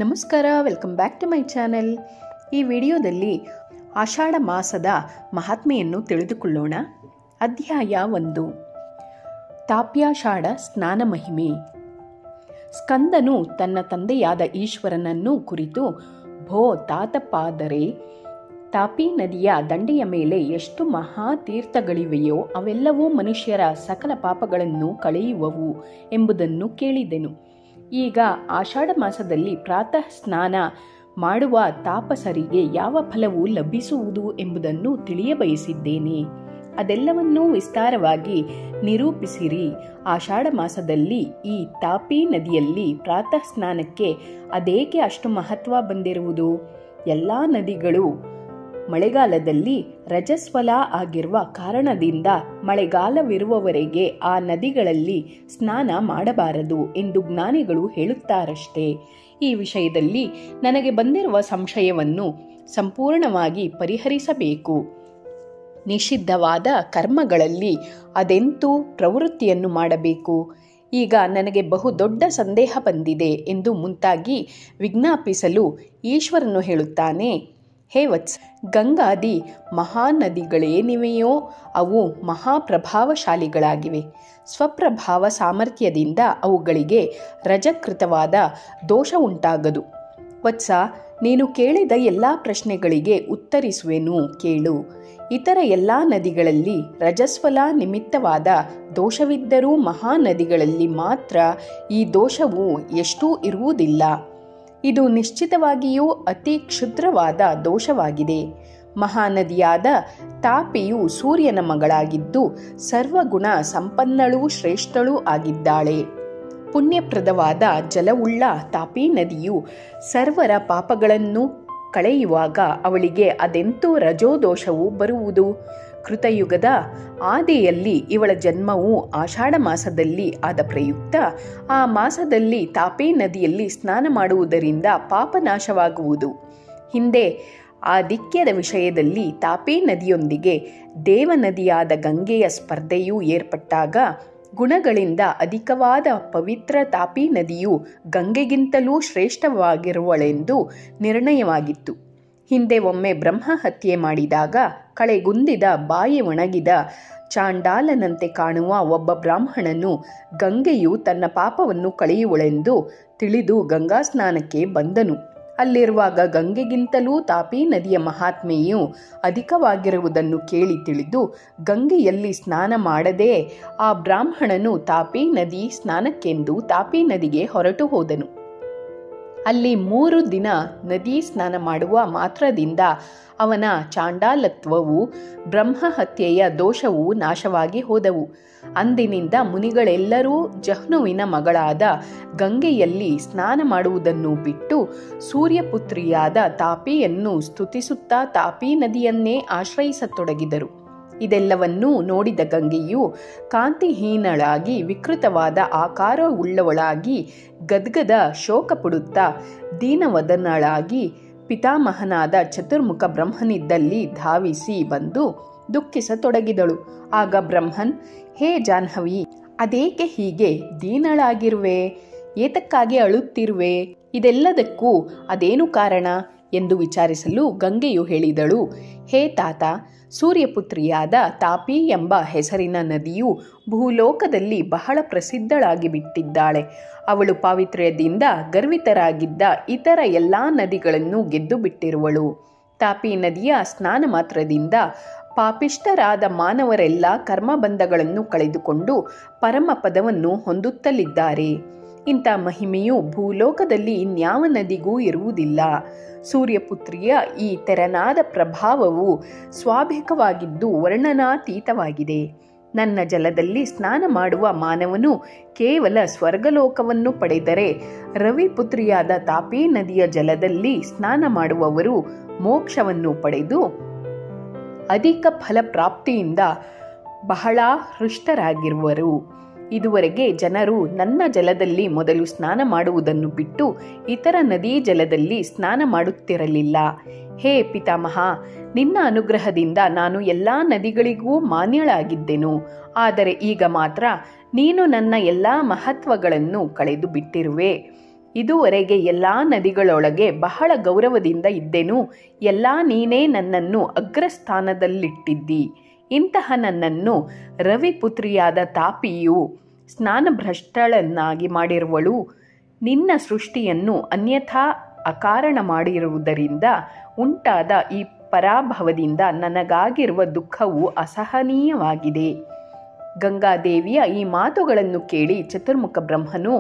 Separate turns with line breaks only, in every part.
ನಮಸ್ಕಾರ, welcome back to my channel. ಈ ವಿಡಿಯೋದಲ್ಲಿ ಆಷಾಢ ಮಾಸದ ಮಹಾತ್ಮೆಯನ್ನು ತಿಳಿದುಕೊಳ್ಳೋಣ. ಅಧ್ಯಾಯ 1. ತಾಪ್ಯಾಷಾಢ ಸ್ನಾನ ಮಹಿಮೆ. ಸ್ಕಂದನು ತನ್ನ ತಂದೆಯಾದ ಈಶ್ವರನನ್ನು ಕುರಿತು, ಭೋ ತಾತಪ್ಪಾದರೆ ತಾಪಿ ನದಿಯ ದಂಡೆಯ ಮೇಲೆ ಎಷ್ಟು ಮಹಾತೀರ್ಥಗಳಿವೆಯೋ ಅವೆಲ್ಲವೂ ಮನುಷ್ಯರ ಸಕಲ ಪಾಪಗಳನ್ನು ಕಳೆಯುವವು ಎಂಬುದನ್ನು ಕೇಳಿದೆನು. ಈಗ ಆಷಾಢ ಮಾಸದಲ್ಲಿ ಪ್ರಾತಃ ಸ್ನಾನ ಮಾಡುವ ತಾಪಸರಿಗೆ ಯಾವ ಫಲವು ಲಭಿಸುವುದು ಎಂಬುದನ್ನು ತಿಳಿಯಬಯಸಿದ್ದೇನೆ. ಅದೆಲ್ಲವನ್ನೂ ವಿಸ್ತಾರವಾಗಿ ನಿರೂಪಿಸಿರಿ. ಆಷಾಢ ಮಾಸದಲ್ಲಿ ಈ ತಾಪಿ ನದಿಯಲ್ಲಿ ಪ್ರಾತಃ ಸ್ನಾನಕ್ಕೆ ಅದೇಕೆ ಅಷ್ಟು ಮಹತ್ವ ಬಂದಿರುವುದು? ಎಲ್ಲ ನದಿಗಳು ಮಳೆಗಾಲದಲ್ಲಿ ರಜಸ್ವಲ ಆಗಿರುವ ಕಾರಣದಿಂದ ಮಳೆಗಾಲವಿರುವವರೆಗೆ ಆ ನದಿಗಳಲ್ಲಿ ಸ್ನಾನ ಮಾಡಬಾರದು ಎಂದು ಜ್ಞಾನಿಗಳು ಹೇಳುತ್ತಾರಷ್ಟೇ. ಈ ವಿಷಯದಲ್ಲಿ ನನಗೆ ಬಂದಿರುವ ಸಂಶಯವನ್ನು ಸಂಪೂರ್ಣವಾಗಿ ಪರಿಹರಿಸಬೇಕು. ನಿಷಿದ್ಧವಾದ ಕರ್ಮಗಳಲ್ಲಿ ಅದೆಂತೂ ಪ್ರವೃತ್ತಿಯನ್ನು ಮಾಡಬೇಕು? ಈಗ ನನಗೆ ಬಹುದೊಡ್ಡ ಸಂದೇಹ ಬಂದಿದೆ ಎಂದು ಮುಂತಾಗಿ ವಿಜ್ಞಾಪಿಸಲು ಈಶ್ವರನು ಹೇಳುತ್ತಾನೆ. ಹೇ ವತ್ಸ, ಗಂಗಾದಿ ಮಹಾನದಿಗಳೇನಿವೆಯೋ ಅವು ಮಹಾಪ್ರಭಾವಶಾಲಿಗಳಾಗಿವೆ. ಸ್ವಪ್ರಭಾವ ಸಾಮರ್ಥ್ಯದಿಂದ ಅವುಗಳಿಗೆ ರಜಕೃತವಾದ ದೋಷ ಉಂಟಾಗದು. ವತ್ಸ, ನೀನು ಕೇಳಿದ ಎಲ್ಲ ಪ್ರಶ್ನೆಗಳಿಗೆ ಉತ್ತರಿಸುವೆನು, ಕೇಳು. ಇತರ ಎಲ್ಲ ನದಿಗಳಲ್ಲಿ ರಜಸ್ವಲ ನಿಮಿತ್ತವಾದ ದೋಷವಿದ್ದರೂ ಮಹಾನದಿಗಳಲ್ಲಿ ಮಾತ್ರ ಈ ದೋಷವು ಎಷ್ಟೂ ಇರುವುದಿಲ್ಲ. ಇದು ನಿಶ್ಚಿತವಾಗಿಯೂ ಅತಿ ಕ್ಷುದ್ರವಾದ ದೋಷವಾಗಿದೆ. ಮಹಾನದಿಯಾದ ತಾಪಿಯು ಸೂರ್ಯನ ಮಗಳಾಗಿದ್ದು ಸರ್ವಗುಣ ಸಂಪನ್ನಳೂ ಶ್ರೇಷ್ಠಳೂ ಆಗಿದ್ದಾಳೆ. ಪುಣ್ಯಪ್ರದವಾದ ಜಲವುಳ್ಳ ತಾಪಿ ನದಿಯು ಸರ್ವರ ಪಾಪಗಳನ್ನು ಕಳೆಯುವಾಗ ಅವಳಿಗೆ ಅದೆಂತೂ ರಜೋದೋಷವು ಬರುವುದು? ಕೃತಯುಗದ ಆದಿಯಲ್ಲಿ ಇವಳ ಜನ್ಮವು ಆಷಾಢ ಮಾಸದಲ್ಲಿ ಆದ ಪ್ರಯುಕ್ತ ಆ ಮಾಸದಲ್ಲಿ ತಾಪಿ ನದಿಯಲ್ಲಿ ಸ್ನಾನ ಮಾಡುವುದರಿಂದ ಪಾಪನಾಶವಾಗುವುದು. ಹಿಂದೆ ಆದಿಕ್ಯದ ವಿಷಯದಲ್ಲಿ ತಾಪಿ ನದಿಯೊಂದಿಗೆ ದೇವನದಿಯಾದ ಗಂಗೆಯ ಸ್ಪರ್ಧೆಯೂ ಏರ್ಪಟ್ಟಾಗ ಗುಣಗಳಿಂದ ಅಧಿಕವಾದ ಪವಿತ್ರ ತಾಪಿ ನದಿಯು ಗಂಗೆಗಿಂತಲೂ ಶ್ರೇಷ್ಠವಾಗಿರುವಳೆಂದು ನಿರ್ಣಯವಾಗಿತ್ತು. ಹಿಂದೆ ಒಮ್ಮೆ ಬ್ರಹ್ಮ ಹತ್ಯೆ ಮಾಡಿದಾಗ ಕಳೆಗುಂದಿದ ಬಾಯಿ ಒಣಗಿದ ಚಾಂಡಾಲನಂತೆ ಕಾಣುವ ಒಬ್ಬ ಬ್ರಾಹ್ಮಣನು ಗಂಗೆಯು ತನ್ನ ಪಾಪವನ್ನು ಕಳೆಯುವಳೆಂದು ತಿಳಿದು ಗಂಗಾ ಸ್ನಾನಕ್ಕೆ ಬಂದನು. ಅಲ್ಲಿರುವಾಗ ಗಂಗೆಗಿಂತಲೂ ತಾಪಿ ನದಿಯ ಮಹಾತ್ಮೆಯು ಅಧಿಕವಾಗಿರುವುದನ್ನು ಕೇಳಿ ತಿಳಿದು ಗಂಗೆಯಲ್ಲಿ ಸ್ನಾನ ಮಾಡದೆ ಆ ಬ್ರಾಹ್ಮಣನು ತಾಪಿ ನದಿ ಸ್ನಾನಕ್ಕೆಂದು ತಾಪಿ ನದಿಗೆ ಹೊರಟು ಹೋದನು. ಅಲ್ಲಿ 3 ದಿನ ನದಿ ಸ್ನಾನ ಮಾಡುವ ಮಾತ್ರದಿಂದ ಅವನ ಚಾಂಡಾಲತ್ವವು ಬ್ರಹ್ಮ ಹತ್ಯೆಯ ದೋಷವು ನಾಶವಾಗಿ ಹೋದವು. ಅಂದಿನಿಂದ ಮುನಿಗಳೆಲ್ಲರೂ ಜಹ್ನುವಿನ ಮಗಳಾದ ಗಂಗೆಯಲ್ಲಿ ಸ್ನಾನ ಮಾಡುವುದನ್ನು ಬಿಟ್ಟು ಸೂರ್ಯಪುತ್ರಿಯಾದ ತಾಪಿಯನ್ನು ಸ್ತುತಿಸುತ್ತಾ ತಾಪಿ ನದಿಯನ್ನೇ ಆಶ್ರಯಿಸತೊಡಗಿದರು. ಇದೆಲ್ಲವನ್ನೂ ನೋಡಿದ ಗಂಗೆಯು ಕಾಂತಿಹೀನಳಾಗಿ ವಿಕೃತವಾದ ಆಕಾರವುಳ್ಳವಳಾಗಿ ಗದ್ಗದ ಶೋಕ ಪಡುತ್ತಾ ದೀನವದನಳಾಗಿ ಪಿತಾಮಹನಾದ ಚತುರ್ಮುಖ ಬ್ರಹ್ಮನಿದ್ದಲ್ಲಿ ಧಾವಿಸಿ ಬಂದು ದುಃಖಿಸತೊಡಗಿದಳು. ಆಗ ಬ್ರಹ್ಮನ್, ಹೇ ಜಾಹ್ನವಿ, ಅದೇಕೆ ಹೀಗೆ ದೀನಳಾಗಿರುವೆ? ಏತಕ್ಕಾಗಿ ಅಳುತ್ತಿರುವೆ? ಇದೆಲ್ಲದಕ್ಕೂ ಅದೇನು ಕಾರಣ ಎಂದು ವಿಚಾರಿಸಲು ಗಂಗೆಯು ಹೇಳಿದಳು, ಹೇ ತಾತ, ಸೂರ್ಯಪುತ್ರಿಯಾದ ತಾಪಿ ಎಂಬ ಹೆಸರಿನ ನದಿಯು ಭೂಲೋಕದಲ್ಲಿ ಬಹಳ ಪ್ರಸಿದ್ಧಳಾಗಿ ಬಿಟ್ಟಿದ್ದಾಳೆ. ಅವಳು ಪಾವಿತ್ರ್ಯದಿಂದ ಗರ್ವಿತರಾಗಿದ್ದ ಇತರ ಎಲ್ಲ ನದಿಗಳನ್ನು ಗೆದ್ದು ಬಿಟ್ಟಿರುವಳು. ತಾಪಿ ನದಿಯ ಸ್ನಾನ ಮಾತ್ರದಿಂದ ಪಾಪಿಷ್ಠರಾದ ಮಾನವರೆಲ್ಲ ಕರ್ಮಬಂಧಗಳನ್ನು ಕಳೆದುಕೊಂಡು ಪರಮ ಪದವನ್ನು ಹೊಂದುತ್ತಲಿದ್ದಾರೆ. ಇಂಥ ಮಹಿಮೆಯು ಭೂಲೋಕದಲ್ಲಿ ಇನ್ಯಾವ ನದಿಗೂ ಇರುವುದಿಲ್ಲ. ಸೂರ್ಯಪುತ್ರಿಯ ಈ ತೆರನಾದ ಪ್ರಭಾವವು ಸ್ವಾಭಾವಿಕವಾಗಿದ್ದು ವರ್ಣನಾತೀತವಾಗಿದೆ. ನನ್ನ ಜಲದಲ್ಲಿ ಸ್ನಾನ ಮಾಡುವ ಮಾನವನು ಕೇವಲ ಸ್ವರ್ಗಲೋಕವನ್ನು ಪಡೆದರೆ, ರವಿಪುತ್ರಿಯಾದ ತಾಪಿ ನದಿಯ ಜಲದಲ್ಲಿ ಸ್ನಾನ ಮಾಡುವವರು ಮೋಕ್ಷವನ್ನು ಪಡೆದು ಅಧಿಕ ಫಲಪ್ರಾಪ್ತಿಯಿಂದ ಬಹಳ ಹೃಷ್ಟರಾಗಿರುವರು. ಇದುವರೆಗೆ ಜನರು ನನ್ನ ಜಲದಲ್ಲಿ ಮೊದಲು ಸ್ನಾನ ಮಾಡುವುದನ್ನು ಬಿಟ್ಟು ಇತರ ನದಿ ಜಲದಲ್ಲಿ ಸ್ನಾನ ಮಾಡುತ್ತಿರಲಿಲ್ಲ. ಹೇ ಪಿತಾಮಹ, ನಿನ್ನ ಅನುಗ್ರಹದಿಂದ ನಾನು ಎಲ್ಲ ನದಿಗಳಿಗೂ ಮಾನ್ಯಳಾಗಿದ್ದೆನು. ಆದರೆ ಈಗ ಮಾತ್ರ ನೀನು ನನ್ನ ಎಲ್ಲ ಮಹತ್ವಗಳನ್ನು ಕಳೆದು ಬಿಟ್ಟಿರುವೆ. ಇದುವರೆಗೆ ಎಲ್ಲ ನದಿಗಳೊಳಗೆ ಬಹಳ ಗೌರವದಿಂದ ಇದ್ದೆನು. ಎಲ್ಲ ನೀನೇ ನನ್ನನ್ನು ಅಗ್ರಸ್ಥಾನದಲ್ಲಿಟ್ಟಿದ್ದಿ. ಇಂತಹ ನನ್ನನ್ನು ರವಿಪುತ್ರಿಯಾದ ತಾಪಿಯು ಸ್ನಾನಭ್ರಷ್ಟಳನ್ನಾಗಿ ಮಾಡಿರುವಳು. ನಿನ್ನ ಸೃಷ್ಟಿಯನ್ನು ಅನ್ಯಥಾ ಅಕಾರಣ ಮಾಡಿರುವುದರಿಂದ ಉಂಟಾದ ಈ ಪರಾಭವದಿಂದ ನನಗಾಗಿರುವ ದುಃಖವು ಅಸಹನೀಯವಾಗಿದೆ. ಗಂಗಾದೇವಿಯ ಈ ಮಾತುಗಳನ್ನು ಕೇಳಿ ಚತುರ್ಮುಖ ಬ್ರಹ್ಮನು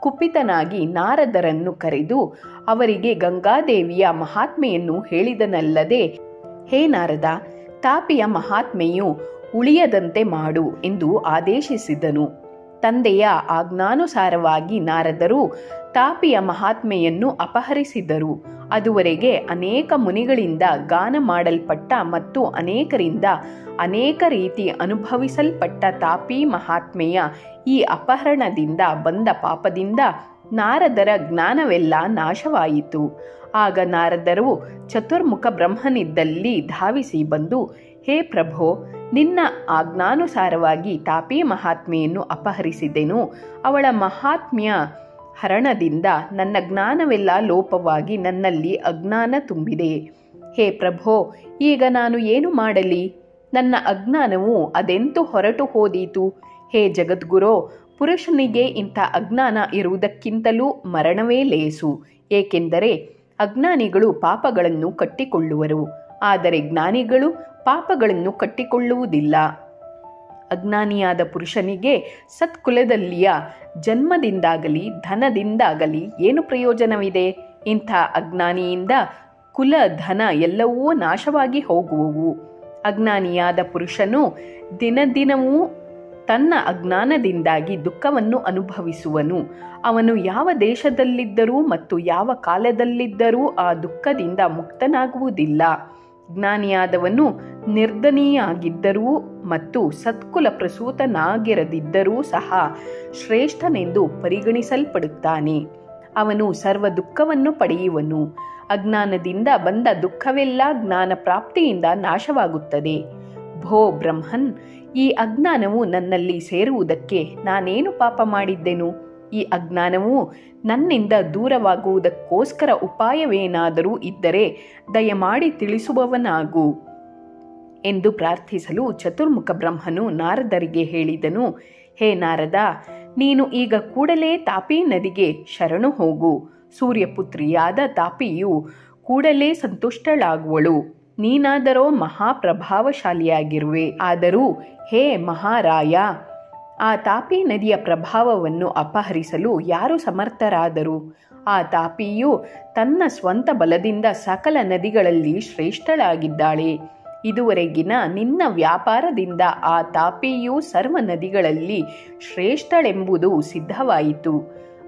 ಕುಪಿತನಾಗಿ ನಾರದರನ್ನು ಕರೆದು ಅವರಿಗೆ ಗಂಗಾದೇವಿಯ ಮಹಾತ್ಮೆಯನ್ನು ಹೇಳಿದನಲ್ಲದೆ, ಹೇ ನಾರದ, ತಾಪಿಯ ಮಹಾತ್ಮೆಯು ಉಳಿಯದಂತೆ ಮಾಡು ಎಂದು ಆದೇಶಿಸಿದನು. ತಂದೆಯ ಆಜ್ಞಾನುಸಾರವಾಗಿ ನಾರದರು ತಾಪಿಯ ಮಹಾತ್ಮೆಯನ್ನು ಅಪಹರಿಸಿದರು. ಅದುವರೆಗೆ ಅನೇಕ ಮುನಿಗಳಿಂದ ಗಾನ ಮಾಡಲ್ಪಟ್ಟ ಮತ್ತು ಅನೇಕರಿಂದ ಅನೇಕ ರೀತಿ ಅನುಭವಿಸಲ್ಪಟ್ಟ ತಾಪಿ ಮಹಾತ್ಮೆಯ ಈ ಅಪಹರಣದಿಂದ ಬಂದ ಪಾಪದಿಂದ ನಾರದರ ಜ್ಞಾನವೆಲ್ಲ ನಾಶವಾಯಿತು. ಆಗ ನಾರದರು ಚತುರ್ಮುಖ ಬ್ರಹ್ಮನಿದ್ದಲ್ಲಿ ಧಾವಿಸಿ ಬಂದು, ಹೇ ಪ್ರಭೋ, ನಿನ್ನ ಆಜ್ಞಾನುಸಾರವಾಗಿ ತಾಪಿ ಮಹಾತ್ಮೆಯನ್ನು ಅಪಹರಿಸಿದೆನು. ಅವಳ ಮಹಾತ್ಮ್ಯ ಹರಣದಿಂದ ನನ್ನ ಜ್ಞಾನವೆಲ್ಲ ಲೋಪವಾಗಿ ನನ್ನಲ್ಲಿ ಅಜ್ಞಾನ ತುಂಬಿದೆ. ಹೇ ಪ್ರಭೋ, ಈಗ ನಾನು ಏನು ಮಾಡಲಿ? ನನ್ನ ಅಜ್ಞಾನವು ಅದೆಂತೂ ಹೊರಟು ಹೋದೀತು. ಹೇ ಜಗದ್ಗುರೋ, ಪುರುಷನಿಗೆ ಇಂಥ ಅಜ್ಞಾನ ಇರುವುದಕ್ಕಿಂತಲೂ ಮರಣವೇ ಲೇಸು. ಏಕೆಂದರೆ ಅಜ್ಞಾನಿಗಳು ಪಾಪಗಳನ್ನು ಕಟ್ಟಿಕೊಳ್ಳುವರು, ಆದರೆ ಜ್ಞಾನಿಗಳು ಪಾಪಗಳನ್ನು ಕಟ್ಟಿಕೊಳ್ಳುವುದಿಲ್ಲ. ಅಜ್ಞಾನಿಯಾದ ಪುರುಷನಿಗೆ ಸತ್ಕುಲದಲ್ಲಿಯ ಜನ್ಮದಿಂದಾಗಲಿ ಧನದಿಂದಾಗಲಿ ಏನು ಪ್ರಯೋಜನವಿದೆ? ಇಂಥ ಅಜ್ಞಾನಿಯಿಂದ ಕುಲ ಧನ ಎಲ್ಲವೂ ನಾಶವಾಗಿ ಹೋಗುವವು. ಅಜ್ಞಾನಿಯಾದ ಪುರುಷನು ದಿನದಿನವೂ ತನ್ನ ಅಜ್ಞಾನದಿಂದಾಗಿ ದುಃಖವನ್ನು ಅನುಭವಿಸುವನು. ಅವನು ಯಾವ ದೇಶದಲ್ಲಿದ್ದರೂ ಮತ್ತು ಯಾವ ಕಾಲದಲ್ಲಿದ್ದರೂ ಆ ದುಃಖದಿಂದ ಮುಕ್ತನಾಗುವುದಿಲ್ಲ. ಜ್ಞಾನಿಯಾದವನು ನಿರ್ಧನಿಯಾಗಿದ್ದರೂ ಮತ್ತು ಸತ್ಕುಲ ಪ್ರಸೂತನಾಗಿರದಿದ್ದರೂ ಸಹ ಶ್ರೇಷ್ಠನೆಂದು ಪರಿಗಣಿಸಲ್ಪಡುತ್ತಾನೆ. ಅವನು ಸರ್ವ ದುಃಖವನ್ನು ಪಡೆಯುವನು. ಅಜ್ಞಾನದಿಂದ ಬಂದ ದುಃಖವೆಲ್ಲ ಜ್ಞಾನ ಪ್ರಾಪ್ತಿಯಿಂದ ನಾಶವಾಗುತ್ತದೆ. ಭೋ ಬ್ರಹ್ಮನ್, ಈ ಅಜ್ಞಾನವು ನನ್ನಲ್ಲಿ ಸೇರುವುದಕ್ಕೆ ನಾನೇನು ಪಾಪ ಮಾಡಿದ್ದೆನು? ಈ ಅಜ್ಞಾನವು ನನ್ನಿಂದ ದೂರವಾಗುವುದಕ್ಕೋಸ್ಕರ ಉಪಾಯವೇನಾದರೂ ಇದ್ದರೆ ದಯಮಾಡಿ ತಿಳಿಸುವವನಾಗು ಎಂದು ಪ್ರಾರ್ಥಿಸಲು ಚತುರ್ಮುಖ ಬ್ರಹ್ಮನು ನಾರದರಿಗೆ ಹೇಳಿದನು. ಹೇ ನಾರದ, ನೀನು ಈಗ ಕೂಡಲೇ ತಾಪಿ ನದಿಗೆ ಶರಣು ಹೋಗು. ಸೂರ್ಯಪುತ್ರಿಯಾದ ತಾಪಿಯು ಕೂಡಲೇ ಸಂತುಷ್ಟಳಾಗುವಳು. ನೀನಾದರೋ ಮಹಾಪ್ರಭಾವಶಾಲಿಯಾಗಿರುವೆ. ಆದರೂ ಹೇ ಮಹಾರಾಯ, ಆ ತಾಪಿ ನದಿಯ ಪ್ರಭಾವವನ್ನು ಅಪಹರಿಸಲು ಯಾರು ಸಮರ್ಥರಾದರು? ಆ ತಾಪಿಯು ತನ್ನ ಸ್ವಂತ ಬಲದಿಂದ ಸಕಲ ನದಿಗಳಲ್ಲಿ ಶ್ರೇಷ್ಠಳಾಗಿದ್ದಾಳೆ. ಇದುವರೆಗಿನ ನಿನ್ನ ವ್ಯಾಪಾರದಿಂದ ಆ ತಾಪಿಯು ಸರ್ವ ನದಿಗಳಲ್ಲಿ ಶ್ರೇಷ್ಠಳೆಂಬುದು ಸಿದ್ಧವಾಯಿತು.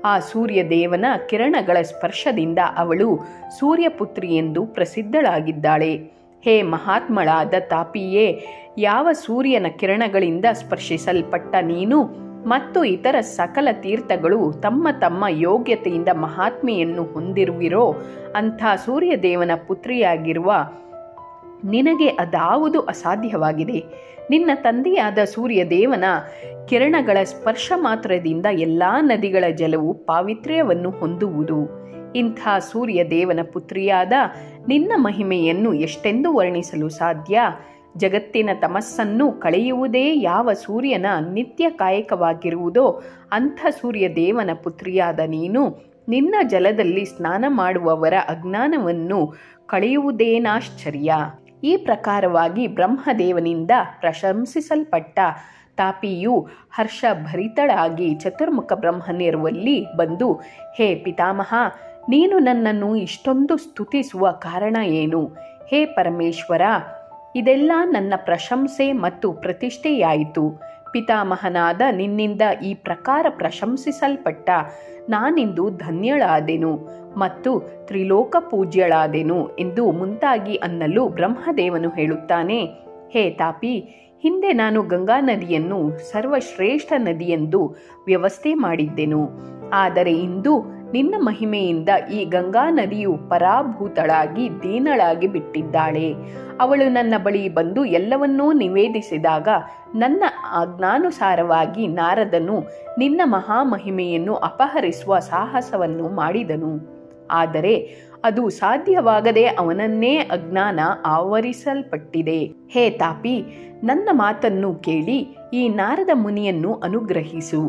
ಆ ಸೂರ್ಯದೇವನ ಕಿರಣಗಳ ಸ್ಪರ್ಶದಿಂದ ಅವಳು ಸೂರ್ಯಪುತ್ರಿ ಎಂದು ಪ್ರಸಿದ್ಧಳಾಗಿದ್ದಾಳೆ. ಹೇ ಮಹಾತ್ಮಳಾದ ತಾಪಿಯೇ, ಯಾವ ಸೂರ್ಯನ ಕಿರಣಗಳಿಂದ ಸ್ಪರ್ಶಿಸಲ್ಪಟ್ಟ ನೀನು ಮತ್ತು ಇತರ ಸಕಲ ತೀರ್ಥಗಳು ತಮ್ಮ ತಮ್ಮ ಯೋಗ್ಯತೆಯಿಂದ ಮಹಾತ್ಮೆಯನ್ನು ಹೊಂದಿರುವಿರೋ ಅಂಥ ಸೂರ್ಯದೇವನ ಪುತ್ರಿಯಾಗಿರುವ ನಿನಗೆ ಅದಾವುದು ಅಸಾಧ್ಯವಾಗಿದೆ. ನಿನ್ನ ತಂದೆಯಾದ ಸೂರ್ಯದೇವನ ಕಿರಣಗಳ ಸ್ಪರ್ಶ ಮಾತ್ರದಿಂದ ಎಲ್ಲ ನದಿಗಳ ಜಲವು ಪಾವಿತ್ರ್ಯವನ್ನು ಹೊಂದುವುದು. ಇಂಥ ಸೂರ್ಯದೇವನ ಪುತ್ರಿಯಾದ ನಿನ್ನ ಮಹಿಮೆಯನ್ನು ಎಷ್ಟೆಂದು ವರ್ಣಿಸಲು ಸಾಧ್ಯ? ಜಗತ್ತಿನ ತಮಸ್ಸನ್ನು ಕಳೆಯುವುದೇ ಯಾವ ಸೂರ್ಯನ ನಿತ್ಯ ಕಾಯಕವಾಗಿರುವುದೋ ಅಂಥ ಸೂರ್ಯದೇವನ ಪುತ್ರಿಯಾದ ನೀನು ನಿನ್ನ ಜಲದಲ್ಲಿ ಸ್ನಾನ ಮಾಡುವವರ ಅಜ್ಞಾನವನ್ನು ಕಳೆಯುವುದೇನಾಶ್ಚರ್ಯ. ಈ ಪ್ರಕಾರವಾಗಿ ಬ್ರಹ್ಮದೇವನಿಂದ ಪ್ರಶಂಸಿಸಲ್ಪಟ್ಟ ತಾಪಿಯು ಹರ್ಷಭರಿತಳಾಗಿ ಚತುರ್ಮುಖ ಬ್ರಹ್ಮನಿರುವಲ್ಲಿ ಬಂದು, ಹೇ ಪಿತಾಮಹ, ನೀನು ನನ್ನನ್ನು ಇಷ್ಟೊಂದು ಸ್ತುತಿಸುವ ಕಾರಣ ಏನು? ಹೇ ಪರಮೇಶ್ವರ, ಇದೆಲ್ಲ ನನ್ನ ಪ್ರಶಂಸೆ ಮತ್ತು ಪ್ರತಿಷ್ಠೆಯಾಯಿತು. ಪಿತಾಮಹನಾದ ನಿನ್ನಿಂದ ಈ ಪ್ರಕಾರ ಪ್ರಶಂಸಿಸಲ್ಪಟ್ಟ ನಾನಿಂದು ಧನ್ಯಳಾದೆನು ಮತ್ತು ತ್ರಿಲೋಕ ಪೂಜ್ಯಳಾದೆನು ಎಂದು ಮುಂತಾಗಿ ಅನ್ನಲು ಬ್ರಹ್ಮದೇವನು ಹೇಳುತ್ತಾನೆ. ಹೇ ತಾಪಿ, ಹಿಂದೆ ನಾನು ಗಂಗಾ ನದಿಯನ್ನು ಸರ್ವಶ್ರೇಷ್ಠ ನದಿಯೆಂದು ವ್ಯವಸ್ಥೆ ಮಾಡಿದ್ದೆನು. ಆದರೆ ಇಂದು ನಿನ್ನ ಮಹಿಮೆಯಿಂದ ಈ ಗಂಗಾ ನದಿಯು ಪರಾಭೂತಳಾಗಿ ದೀನಳಾಗಿ ಬಿಟ್ಟಿದ್ದಾಳೆ. ಅವಳು ನನ್ನ ಬಳಿ ಬಂದು ಎಲ್ಲವನ್ನೂ ನಿವೇದಿಸಿದಾಗ ನನ್ನ ಆಜ್ಞಾನುಸಾರವಾಗಿ ನಾರದನು ನಿನ್ನ ಮಹಾಮಹಿಮೆಯನ್ನು ಅಪಹರಿಸುವ ಸಾಹಸವನ್ನು ಮಾಡಿದನು. ಆದರೆ ಅದು ಸಾಧ್ಯವಾಗದೆ ಅವನನ್ನೇ ಅಜ್ಞಾನ ಆವರಿಸಲ್ಪಟ್ಟಿದೆ. ಹೇ ತಾಪಿ, ನನ್ನ ಮಾತನ್ನು ಕೇಳಿ ಈ ನಾರದ ಮುನಿಯನ್ನು ಅನುಗ್ರಹಿಸು.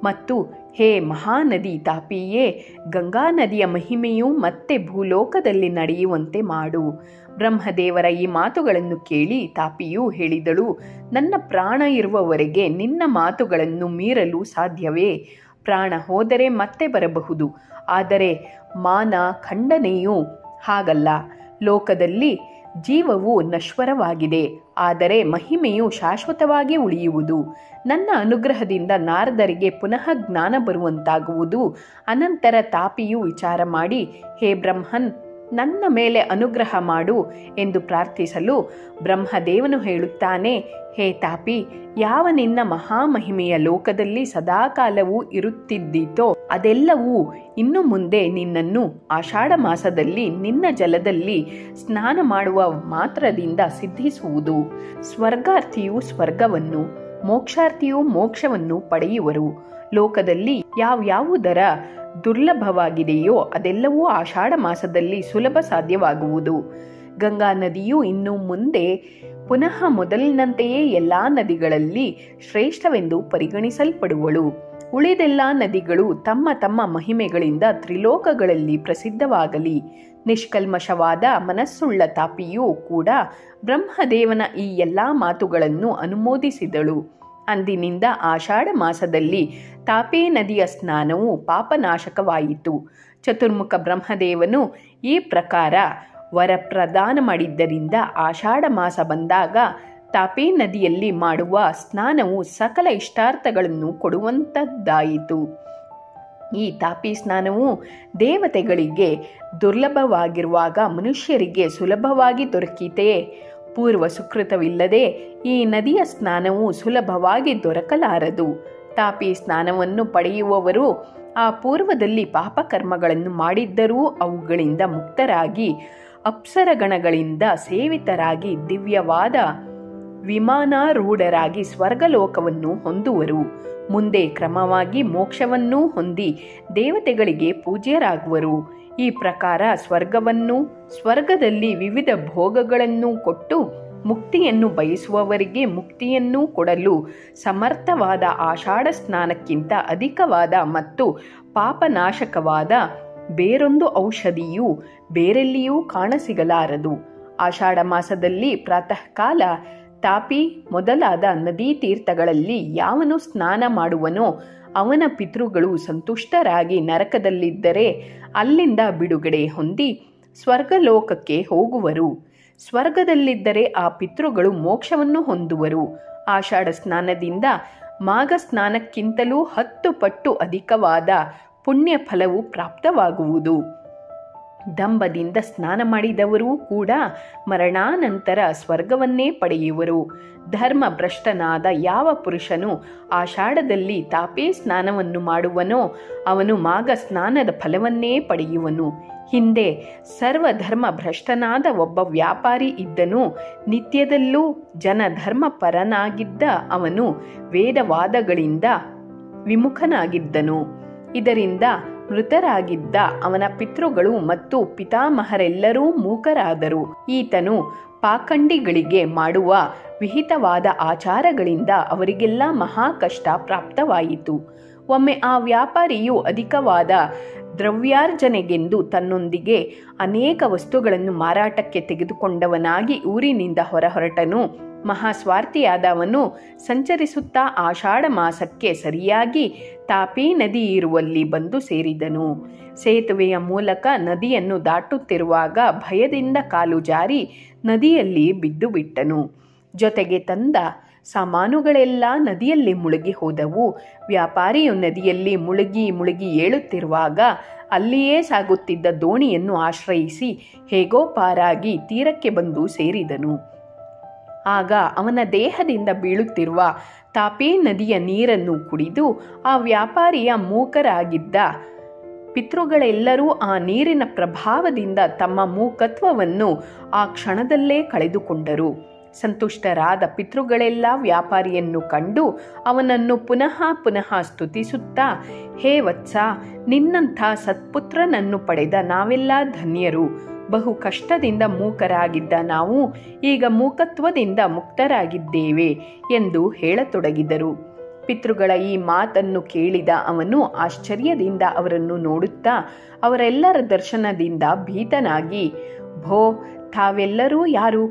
ಮತ್ತು ಹೇ ಮಹಾನದಿ ತಾಪಿಯೇ, ಗಂಗಾ ನದಿಯ ಮಹಿಮೆಯು ಮತ್ತೆ ಭೂಲೋಕದಲ್ಲಿ ನಡೆಯುವಂತೆ ಮಾಡು. ಬ್ರಹ್ಮದೇವರ ಈ ಮಾತುಗಳನ್ನು ಕೇಳಿ ತಾಪಿಯು ಹೇಳಿದಳು, ನನ್ನ ಪ್ರಾಣ ಇರುವವರೆಗೆ ನಿನ್ನ ಮಾತುಗಳನ್ನು ಮೀರಲು ಸಾಧ್ಯವೇ? ಪ್ರಾಣ ಹೋದರೆ ಮತ್ತೆ ಬರಬಹುದು, ಆದರೆ ಮಾನ ಖಂಡನೆಯು ಹಾಗಲ್ಲ. ಲೋಕದಲ್ಲಿ ಜೀವವು ನಶ್ವರವಾಗಿದೆ, ಆದರೆ ಮಹಿಮೆಯು ಶಾಶ್ವತವಾಗಿ ಉಳಿಯುವುದು. ನನ್ನ ಅನುಗ್ರಹದಿಂದ ನಾರದರಿಗೆ ಪುನಃ ಜ್ಞಾನ ಬರುವಂತಾಗುವುದು. ಅನಂತರ ತಾಪಿಯು ವಿಚಾರ ಮಾಡಿ, ಹೇ ಬ್ರಹ್ಮನ್, ನನ್ನ ಮೇಲೆ ಅನುಗ್ರಹ ಮಾಡು ಎಂದು ಪ್ರಾರ್ಥಿಸಲು ಬ್ರಹ್ಮದೇವನು ಹೇಳುತ್ತಾನೆ, ಹೇ ತಾಪಿ, ಯಾವ ನಿನ್ನ ಮಹಾಮಹಿಮೆಯ ಲೋಕದಲ್ಲಿ ಸದಾಕಾಲವೂ ಇರುತ್ತಿದ್ದೀತೋ ಅದೆಲ್ಲವೂ ಇನ್ನು ಮುಂದೆ ನಿನ್ನನ್ನು ಆಷಾಢ ಮಾಸದಲ್ಲಿ ನಿನ್ನ ಜಲದಲ್ಲಿ ಸ್ನಾನ ಮಾಡುವ ಮಾತ್ರದಿಂದ ಸಿದ್ಧಿಸುವುದು. ಸ್ವರ್ಗಾರ್ಥಿಯು ಸ್ವರ್ಗವನ್ನು, ಮೋಕ್ಷಾರ್ಥಿಯು ಮೋಕ್ಷವನ್ನು ಪಡೆಯುವರು. ಲೋಕದಲ್ಲಿ ಯಾವ್ಯಾವುದರ ದುರ್ಲಭವಾಗಿದೆಯೋ ಅದೆಲ್ಲವೂ ಆಷಾಢ ಮಾಸದಲ್ಲಿ ಸುಲಭ ಸಾಧ್ಯವಾಗುವುದು. ಗಂಗಾ ನದಿಯು ಇನ್ನು ಮುಂದೆ ಪುನಃ ಮೊದಲಿನಂತೆಯೇ ಎಲ್ಲ ನದಿಗಳಲ್ಲಿ ಶ್ರೇಷ್ಠವೆಂದು ಪರಿಗಣಿಸಲ್ಪಡುವಳು. ಉಳಿದೆಲ್ಲ ನದಿಗಳು ತಮ್ಮ ತಮ್ಮ ಮಹಿಮೆಗಳಿಂದ ತ್ರಿಲೋಕಗಳಲ್ಲಿ ಪ್ರಸಿದ್ಧವಾಗಲಿ. ನಿಷ್ಕಲ್ಮಶವಾದ ಮನಸ್ಸುಳ್ಳ ತಾಪಿಯೂ ಕೂಡ ಬ್ರಹ್ಮದೇವನ ಈ ಎಲ್ಲ ಮಾತುಗಳನ್ನು ಅನುಮೋದಿಸಿದಳು. ಅಂದಿನಿಂದ ಆಷಾಢ ಮಾಸದಲ್ಲಿ ತಾಪಿ ನದಿಯ ಸ್ನಾನವು ಪಾಪನಾಶಕವಾಯಿತು. ಚತುರ್ಮುಖ ಬ್ರಹ್ಮದೇವನು ಈ ಪ್ರಕಾರ ವರ ಪ್ರದಾನ ಮಾಡಿದ್ದರಿಂದ ಆಷಾಢ ಮಾಸ ಬಂದಾಗ ತಾಪಿ ನದಿಯಲ್ಲಿ ಮಾಡುವ ಸ್ನಾನವು ಸಕಲ ಇಷ್ಟಾರ್ಥಗಳನ್ನು ಕೊಡುವಂಥದ್ದಾಯಿತು. ಈ ತಾಪಿ ಸ್ನಾನವು ದೇವತೆಗಳಿಗೆ ದುರ್ಲಭವಾಗಿರುವಾಗ ಮನುಷ್ಯರಿಗೆ ಸುಲಭವಾಗಿ ದೊರಕಿತೆ. ಪೂರ್ವ ಸುಕೃತವಿಲ್ಲದೆ ಈ ನದಿಯ ಸ್ನಾನವು ಸುಲಭವಾಗಿ ದೊರಕಲಾರದು. ತಾಪಿ ಸ್ನಾನವನ್ನು ಪಡೆಯುವವರು ಆ ಪೂರ್ವದಲ್ಲಿ ಪಾಪಕರ್ಮಗಳನ್ನು ಮಾಡಿದ್ದರೂ ಅವುಗಳಿಂದ ಮುಕ್ತರಾಗಿ ಅಪ್ಸರಗಣಗಳಿಂದ ಸೇವಿತರಾಗಿ ದಿವ್ಯವಾದ ವಿಮಾನಾರೂಢರಾಗಿ ಸ್ವರ್ಗಲೋಕವನ್ನು ಹೊಂದುವರು. ಮುಂದೆ ಕ್ರಮವಾಗಿ ಮೋಕ್ಷವನ್ನೂ ಹೊಂದಿ ದೇವತೆಗಳಿಗೆ ಪೂಜ್ಯರಾಗುವರು. ಈ ಪ್ರಕಾರ ಸ್ವರ್ಗದಲ್ಲಿ ವಿವಿಧ ಭೋಗಗಳನ್ನು ಕೊಟ್ಟು ಮುಕ್ತಿಯನ್ನು ಬಯಸುವವರಿಗೆ ಮುಕ್ತಿಯನ್ನೂ ಕೊಡಲು ಸಮರ್ಥವಾದ ಆಷಾಢ ಸ್ನಾನಕ್ಕಿಂತ ಅಧಿಕವಾದ ಮತ್ತು ಪಾಪನಾಶಕವಾದ ಬೇರೊಂದು ಔಷಧಿಯು ಬೇರೆಲ್ಲಿಯೂ ಕಾಣಸಿಗಲಾರದು. ಆಷಾಢ ಮಾಸದಲ್ಲಿ ಪ್ರಾತಃ ಕಾಲ ತಾಪಿ ಮೊದಲಾದ ನದೀ ತೀರ್ಥಗಳಲ್ಲಿ ಯಾವನು ಸ್ನಾನ ಮಾಡುವನೋ ಅವನ ಪಿತೃಗಳು ಸಂತುಷ್ಟರಾಗಿ ನರಕದಲ್ಲಿದ್ದರೆ ಅಲ್ಲಿಂದ ಬಿಡುಗಡೆ ಹೊಂದಿ ಸ್ವರ್ಗಲೋಕಕ್ಕೆ ಹೋಗುವರು. ಸ್ವರ್ಗದಲ್ಲಿದ್ದರೆ ಆ ಪಿತೃಗಳು ಮೋಕ್ಷವನ್ನು ಹೊಂದುವರು. ಆಷಾಢ ಸ್ನಾನದಿಂದ ಮಾಘ ಸ್ನಾನಕ್ಕಿಂತಲೂ 10 ಪಟ್ಟು ಅಧಿಕವಾದ ಪುಣ್ಯ ಫಲವು ಪ್ರಾಪ್ತವಾಗುವುದು. ದಂಬದಿಂದ ಸ್ನಾನ ಮಾಡಿದವರೂ ಕೂಡ ಮರಣಾನಂತರ ಸ್ವರ್ಗವನ್ನೇ ಪಡೆಯುವರು. ಧರ್ಮ ಭ್ರಷ್ಟನಾದ ಯಾವ ಪುರುಷನು ಆಷಾಢದಲ್ಲಿ ತಾಪೇ ಸ್ನಾನವನ್ನು ಮಾಡುವನೋ ಅವನು ಮಾಘ ಸ್ನಾನದ ಫಲವನ್ನೇ ಪಡೆಯುವನು. ಹಿಂದೆ ಸರ್ವಧರ್ಮ ಭ್ರಷ್ಟನಾದ ಒಬ್ಬ ವ್ಯಾಪಾರಿ ಇದ್ದನು. ನಿತ್ಯದಲ್ಲೂ ಜನಧರ್ಮ ಪರನಾಗಿದ್ದ ಅವನು ವೇದವಾದಗಳಿಂದ ವಿಮುಖನಾಗಿದ್ದನು. ಇದರಿಂದ ಮೃತರಾಗಿದ್ದ ಅವನ ಪಿತೃಗಳು ಮತ್ತು ಪಿತಾಮಹರೆಲ್ಲರೂ ಮೂಕರಾದರು. ಈತನು ಪಾಖಂಡಿಗಳಿಗೆ ಮಾಡುವ ವಿಹಿತವಾದ ಆಚಾರಗಳಿಂದ ಅವರಿಗೆಲ್ಲ ಮಹಾ ಕಷ್ಟ ಪ್ರಾಪ್ತವಾಯಿತು. ಒಮ್ಮೆ ಆ ವ್ಯಾಪಾರಿಯು ಅಧಿಕವಾದ ದ್ರವ್ಯಾರ್ಜನೆಗೆಂದು ತನ್ನೊಂದಿಗೆ ಅನೇಕ ವಸ್ತುಗಳನ್ನು ಮಾರಾಟಕ್ಕೆ ತೆಗೆದುಕೊಂಡವನಾಗಿ ಊರಿನಿಂದ ಹೊರಟನು. ಮಹಾಸ್ವಾರ್ಥಿಯಾದ ಅವನು ಸಂಚರಿಸುತ್ತಾ ಆಷಾಢ ಮಾಸಕ್ಕೆ ಸರಿಯಾಗಿ ತಾಪಿ ನದಿ ಇರುವಲ್ಲಿ ಬಂದು ಸೇರಿದನು. ಸೇತುವೆಯ ಮೂಲಕ ನದಿಯನ್ನು ದಾಟುತ್ತಿರುವಾಗ ಭಯದಿಂದ ಕಾಲು ಜಾರಿ ನದಿಯಲ್ಲಿ ಬಿದ್ದು ಬಿಟ್ಟನು. ಜೊತೆಗೆ ತಂದ ಸಾಮಾನುಗಳೆಲ್ಲ ನದಿಯಲ್ಲಿ ಮುಳುಗಿ ಹೋದವು. ವ್ಯಾಪಾರಿಯು ನದಿಯಲ್ಲಿ ಮುಳುಗಿ ಏಳುತ್ತಿರುವಾಗ ಅಲ್ಲಿಯೇ ಸಾಗುತ್ತಿದ್ದ ದೋಣಿಯನ್ನು ಆಶ್ರಯಿಸಿ ಹೇಗೋ ಪಾರಾಗಿ ತೀರಕ್ಕೆ ಬಂದು ಸೇರಿದನು. ಆಗ ಅವನ ದೇಹದಿಂದ ಬೀಳುತ್ತಿರುವ ತಾಪಿ ನದಿಯ ನೀರನ್ನು ಕುಡಿದು ಆ ವ್ಯಾಪಾರಿಯ ಮೂಕರಾಗಿದ್ದ ಪಿತೃಗಳೆಲ್ಲರೂ ಆ ನೀರಿನ ಪ್ರಭಾವದಿಂದ ತಮ್ಮ ಮೂಕತ್ವವನ್ನು ಆ ಕ್ಷಣದಲ್ಲೇ ಕಳೆದುಕೊಂಡರು. ಸಂತುಷ್ಟರಾದ ಪಿತೃಗಳೆಲ್ಲ ವ್ಯಾಪಾರಿಯನ್ನು ಕಂಡು ಅವನನ್ನು ಪುನಃ ಪುನಃ ಸ್ತುತಿಸುತ್ತಾ, ಹೇ ವತ್ಸ, ನಿನ್ನಂಥ ಸತ್ಪುತ್ರನನ್ನು ಪಡೆದ ನಾವೆಲ್ಲ ಧನ್ಯರು. ಬಹು ಕಷ್ಟದಿಂದ ಮೂಕರಾಗಿದ್ದ ನಾವು ಈಗ ಮೂಕತ್ವದಿಂದ ಮುಕ್ತರಾಗಿದ್ದೇವೆ ಎಂದು ಹೇಳತೊಡಗಿದರು. ಪಿತೃಗಳ ಈ ಮಾತನ್ನು ಕೇಳಿದ ಅವನು ಆಶ್ಚರ್ಯದಿಂದ ಅವರನ್ನು ನೋಡುತ್ತಾ ಅವರೆಲ್ಲರ ದರ್ಶನದಿಂದ ಭೀತನಾಗಿ, ಭೋ, ತಾವೆಲ್ಲರೂ ಯಾರು?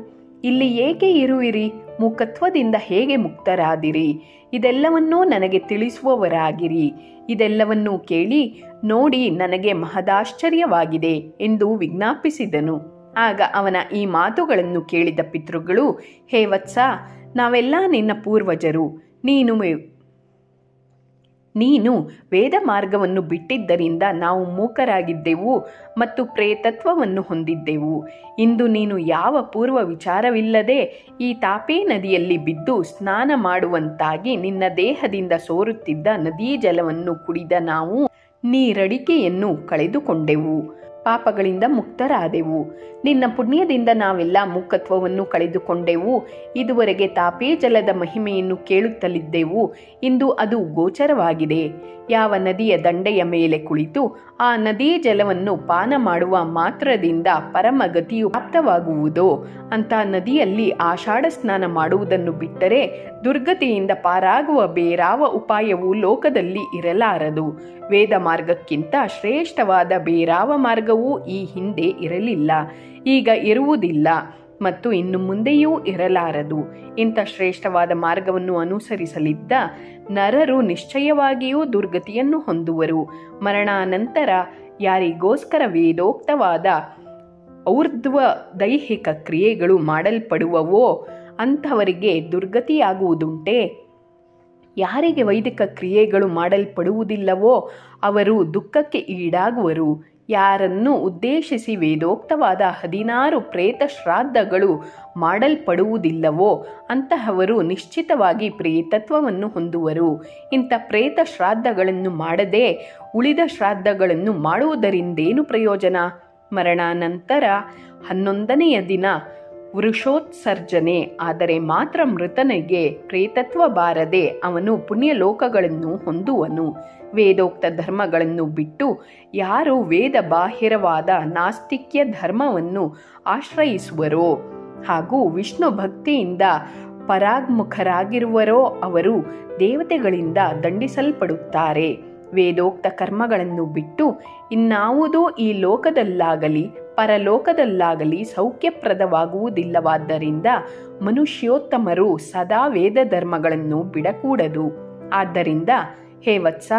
ಇಲ್ಲಿ ಏಕೆ ಇರುವಿರಿ? ಮೂಕತ್ವದಿಂದ ಹೇಗೆ ಮುಕ್ತರಾದಿರಿ? ಇದೆಲ್ಲವನ್ನೂ ನನಗೆ ತಿಳಿಸುವವರಾಗಿರಿ. ಇದೆಲ್ಲವನ್ನೂ ಕೇಳಿ ನೋಡಿ ನನಗೆ ಮಹದಾಶ್ಚರ್ಯವಾಗಿದೆ ಎಂದು ವಿಜ್ಞಾಪಿಸಿದನು. ಆಗ ಅವನ ಈ ಮಾತುಗಳನ್ನು ಕೇಳಿದ ಪಿತೃಗಳು, ಹೇ ವತ್ಸ, ನಾವೆಲ್ಲ ನಿನ್ನ ಪೂರ್ವಜರು. ನೀನು ವೇದ ಮಾರ್ಗವನ್ನು ಬಿಟ್ಟಿದ್ದರಿಂದ ನಾವು ಮೂಕರಾಗಿದ್ದೆವು ಮತ್ತು ಪ್ರೇತತ್ವವನ್ನು ಹೊಂದಿದ್ದೆವು. ಇಂದು ನೀನು ಯಾವ ಪೂರ್ವ ವಿಚಾರವಿಲ್ಲದೆ ಈ ತಾಪಿ ನದಿಯಲ್ಲಿ ಬಿದ್ದು ಸ್ನಾನ ಮಾಡುವಂತಾಗಿ ನಿನ್ನ ದೇಹದಿಂದ ಸೋರುತ್ತಿದ್ದ ನದೀ ಜಲವನ್ನು ಕುಡಿದ ನಾವು ನೀರಡಿಕೆಯನ್ನು ಕಳೆದುಕೊಂಡೆವು, ಪಾಪಗಳಿಂದ ಮುಕ್ತರಾದೆವು. ನಿನ್ನ ಪುಣ್ಯದಿಂದ ನಾವೆಲ್ಲ ಮೂಕತ್ವವನ್ನು ಕಳೆದುಕೊಂಡೆವು. ಇದುವರೆಗೆ ತಾಪೇ ಜಲದ ಮಹಿಮೆಯನ್ನು ಕೇಳುತ್ತಲಿದ್ದೆವು. ಇಂದು ಅದು ಗೋಚರವಾಗಿದೆ. ಯಾವ ನದಿಯ ದಂಡೆಯ ಮೇಲೆ ಕುಳಿತು ಆ ನದೀ ಜಲವನ್ನು ಪಾನ ಮಾಡುವ ಮಾತ್ರದಿಂದ ಪರಮಗತಿಯು ಪ್ರಾಪ್ತವಾಗುವುದೋ ಅಂತ ನದಿಯಲ್ಲಿ ಆಷಾಢ ಸ್ನಾನ ಮಾಡುವುದನ್ನು ಬಿಟ್ಟರೆ ದುರ್ಗತಿಯಿಂದ ಪಾರಾಗುವ ಬೇರಾವ ಉಪಾಯವೂ ಲೋಕದಲ್ಲಿ ಇರಲಾರದು. ವೇದ ಮಾರ್ಗಕ್ಕಿಂತ ಶ್ರೇಷ್ಠವಾದ ಬೇರಾವ ಮಾರ್ಗವೂ ಈ ಹಿಂದೆ ಇರಲಿಲ್ಲ, ಈಗ ಇರುವುದಿಲ್ಲ ಮತ್ತು ಇನ್ನು ಮುಂದೆಯೂ ಇರಲಾರದು. ಇಂಥ ಶ್ರೇಷ್ಠವಾದ ಮಾರ್ಗವನ್ನು ಅನುಸರಿಸಲಿದ್ದ ನರರು ನಿಶ್ಚಯವಾಗಿಯೂ ದುರ್ಗತಿಯನ್ನು ಹೊಂದುವರು. ಮರಣಾನಂತರ ಯಾರಿಗೋಸ್ಕರ ವೇದೋಕ್ತವಾದ ಔರ್ಧ್ವ ದೈಹಿಕ ಕ್ರಿಯೆಗಳು ಮಾಡಲ್ಪಡುವವೋ ಅಂಥವರಿಗೆ ದುರ್ಗತಿಯಾಗುವುದುಂಟೆ? ಯಾರಿಗೆ ವೈದಿಕ ಕ್ರಿಯೆಗಳು ಮಾಡಲ್ಪಡುವುದಿಲ್ಲವೋ ಅವರು ದುಃಖಕ್ಕೆ ಈಡಾಗುವರು. ಯಾರನ್ನು ಉದ್ದೇಶಿಸಿ ವೇದೋಕ್ತವಾದ 16 ಪ್ರೇತ ಶ್ರಾದ್ದಗಳು ಮಾಡಲ್ಪಡುವುದಿಲ್ಲವೋ ಅಂತಹವರು ನಿಶ್ಚಿತವಾಗಿ ಪ್ರೇತತ್ವವನ್ನು ಹೊಂದುವರು. ಇಂಥ ಪ್ರೇತ ಶ್ರಾದ್ದಗಳನ್ನು ಮಾಡದೆ ಉಳಿದ ಶ್ರಾದ್ದಗಳನ್ನು ಮಾಡುವುದರಿಂದೇನು ಪ್ರಯೋಜನ? ಮರಣಾನಂತರ 11ನೆಯ ದಿನ ವೃಷೋತ್ಸರ್ಜನೆ ಆದರೆ ಮಾತ್ರ ಮೃತನಿಗೆ ಪ್ರೇತತ್ವ ಬಾರದೆ ಅವನು ಪುಣ್ಯಲೋಕಗಳನ್ನು ಹೊಂದುವನು. ವೇದೋಕ್ತ ಧರ್ಮಗಳನ್ನು ಬಿಟ್ಟು ಯಾರು ವೇದ ಬಾಹಿರವಾದ ನಾಸ್ತಿಕ್ಯ ಧರ್ಮವನ್ನು ಆಶ್ರಯಿಸುವರೋ ಹಾಗೂ ವಿಷ್ಣು ಭಕ್ತಿಯಿಂದ ಪರಾಗ್ಮುಖರಾಗಿರುವರೋ ಅವರು ದೇವತೆಗಳಿಂದ ದಂಡಿಸಲ್ಪಡುತ್ತಾರೆ. ವೇದೋಕ್ತ ಕರ್ಮಗಳನ್ನು ಬಿಟ್ಟು ಇನ್ನಾವುದೂ ಈ ಲೋಕದಲ್ಲಾಗಲಿ ಪರಲೋಕದಲ್ಲಾಗಲಿ ಸೌಖ್ಯಪ್ರದವಾಗುವುದಿಲ್ಲವಾದ್ದರಿಂದ ಮನುಷ್ಯೋತ್ತಮರು ಸದಾ ವೇದ ಧರ್ಮಗಳನ್ನು ಬಿಡಕೂಡದು. ಆದ್ದರಿಂದ ಹೇ ವತ್ಸ,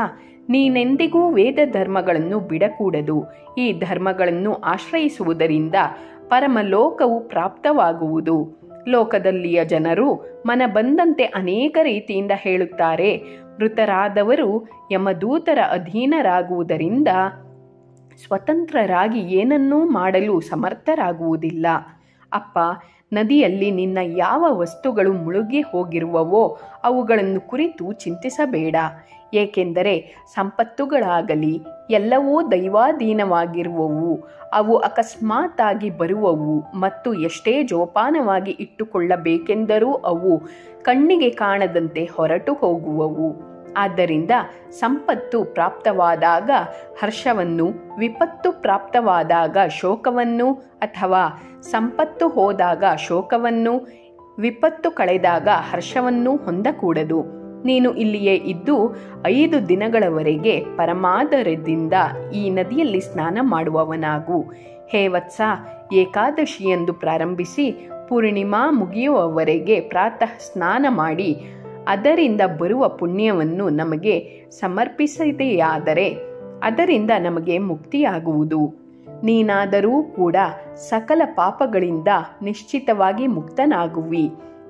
ನೀನೆಂದಿಗೂ ವೇದ ಧರ್ಮಗಳನ್ನು ಬಿಡಕೂಡದು. ಈ ಧರ್ಮಗಳನ್ನು ಆಶ್ರಯಿಸುವುದರಿಂದ ಪರಮಲೋಕವು ಪ್ರಾಪ್ತವಾಗುವುದು. ಲೋಕದಲ್ಲಿಯ ಜನರು ಮನ ಬಂದಂತೆ ಅನೇಕ ರೀತಿಯಿಂದ ಹೇಳುತ್ತಾರೆ. ಮೃತರಾದವರು ಯಮದೂತರ ಅಧೀನರಾಗುವುದರಿಂದ ಸ್ವತಂತ್ರರಾಗಿ ಏನನ್ನೂ ಮಾಡಲು ಸಮರ್ಥರಾಗುವುದಿಲ್ಲ. ಅಪ್ಪ, ನದಿಯಲ್ಲಿ ನಿನ್ನ ಯಾವ ವಸ್ತುಗಳು ಮುಳುಗಿ ಹೋಗಿರುವವೋ ಅವುಗಳನ್ನು ಕುರಿತು ಚಿಂತಿಸಬೇಡ. ಏಕೆಂದರೆ ಸಂಪತ್ತುಗಳಾಗಲಿ ಎಲ್ಲವೂ ದೈವಾಧೀನವಾಗಿರುವವು. ಅವು ಅಕಸ್ಮಾತ್ತಾಗಿ ಬರುವವು ಮತ್ತು ಎಷ್ಟೇ ಜೋಪಾನವಾಗಿ ಇಟ್ಟುಕೊಳ್ಳಬೇಕೆಂದರೂ ಅವು ಕಣ್ಣಿಗೆ ಕಾಣದಂತೆ ಹೊರಟು ಹೋಗುವವು. ಆದ್ದರಿಂದ ಸಂಪತ್ತು ಪ್ರಾಪ್ತವಾದಾಗ ಹರ್ಷವನ್ನು, ವಿಪತ್ತು ಪ್ರಾಪ್ತವಾದಾಗ ಶೋಕವನ್ನು ಅಥವಾ ಸಂಪತ್ತು ಹೋದಾಗ ಶೋಕವನ್ನು, ವಿಪತ್ತು ಕಳೆದಾಗ ಹರ್ಷವನ್ನು ಹೊಂದಕೂಡದು. ನೀನು ಇಲ್ಲಿಯೇ ಇದ್ದು 5 ದಿನಗಳವರೆಗೆ ಪರಮಾದರದಿಂದ ಈ ನದಿಯಲ್ಲಿ ಸ್ನಾನ ಮಾಡುವವನಾಗು. ಹೇ ವತ್ಸ, ಏಕಾದಶಿಯಂದು ಪ್ರಾರಂಭಿಸಿ ಪೂರ್ಣಿಮಾ ಮುಗಿಯುವವರೆಗೆ ಪ್ರಾತಃ ಸ್ನಾನ ಮಾಡಿ ಅದರಿಂದ ಬರುವ ಪುಣ್ಯವನ್ನು ನಮಗೆ ಸಮರ್ಪಿಸಿದೆಯಾದರೆ ಅದರಿಂದ ನಮಗೆ ಮುಕ್ತಿಯಾಗುವುದು. ನೀನಾದರೂ ಕೂಡ ಸಕಲ ಪಾಪಗಳಿಂದ ನಿಶ್ಚಿತವಾಗಿ ಮುಕ್ತನಾಗುವಿ.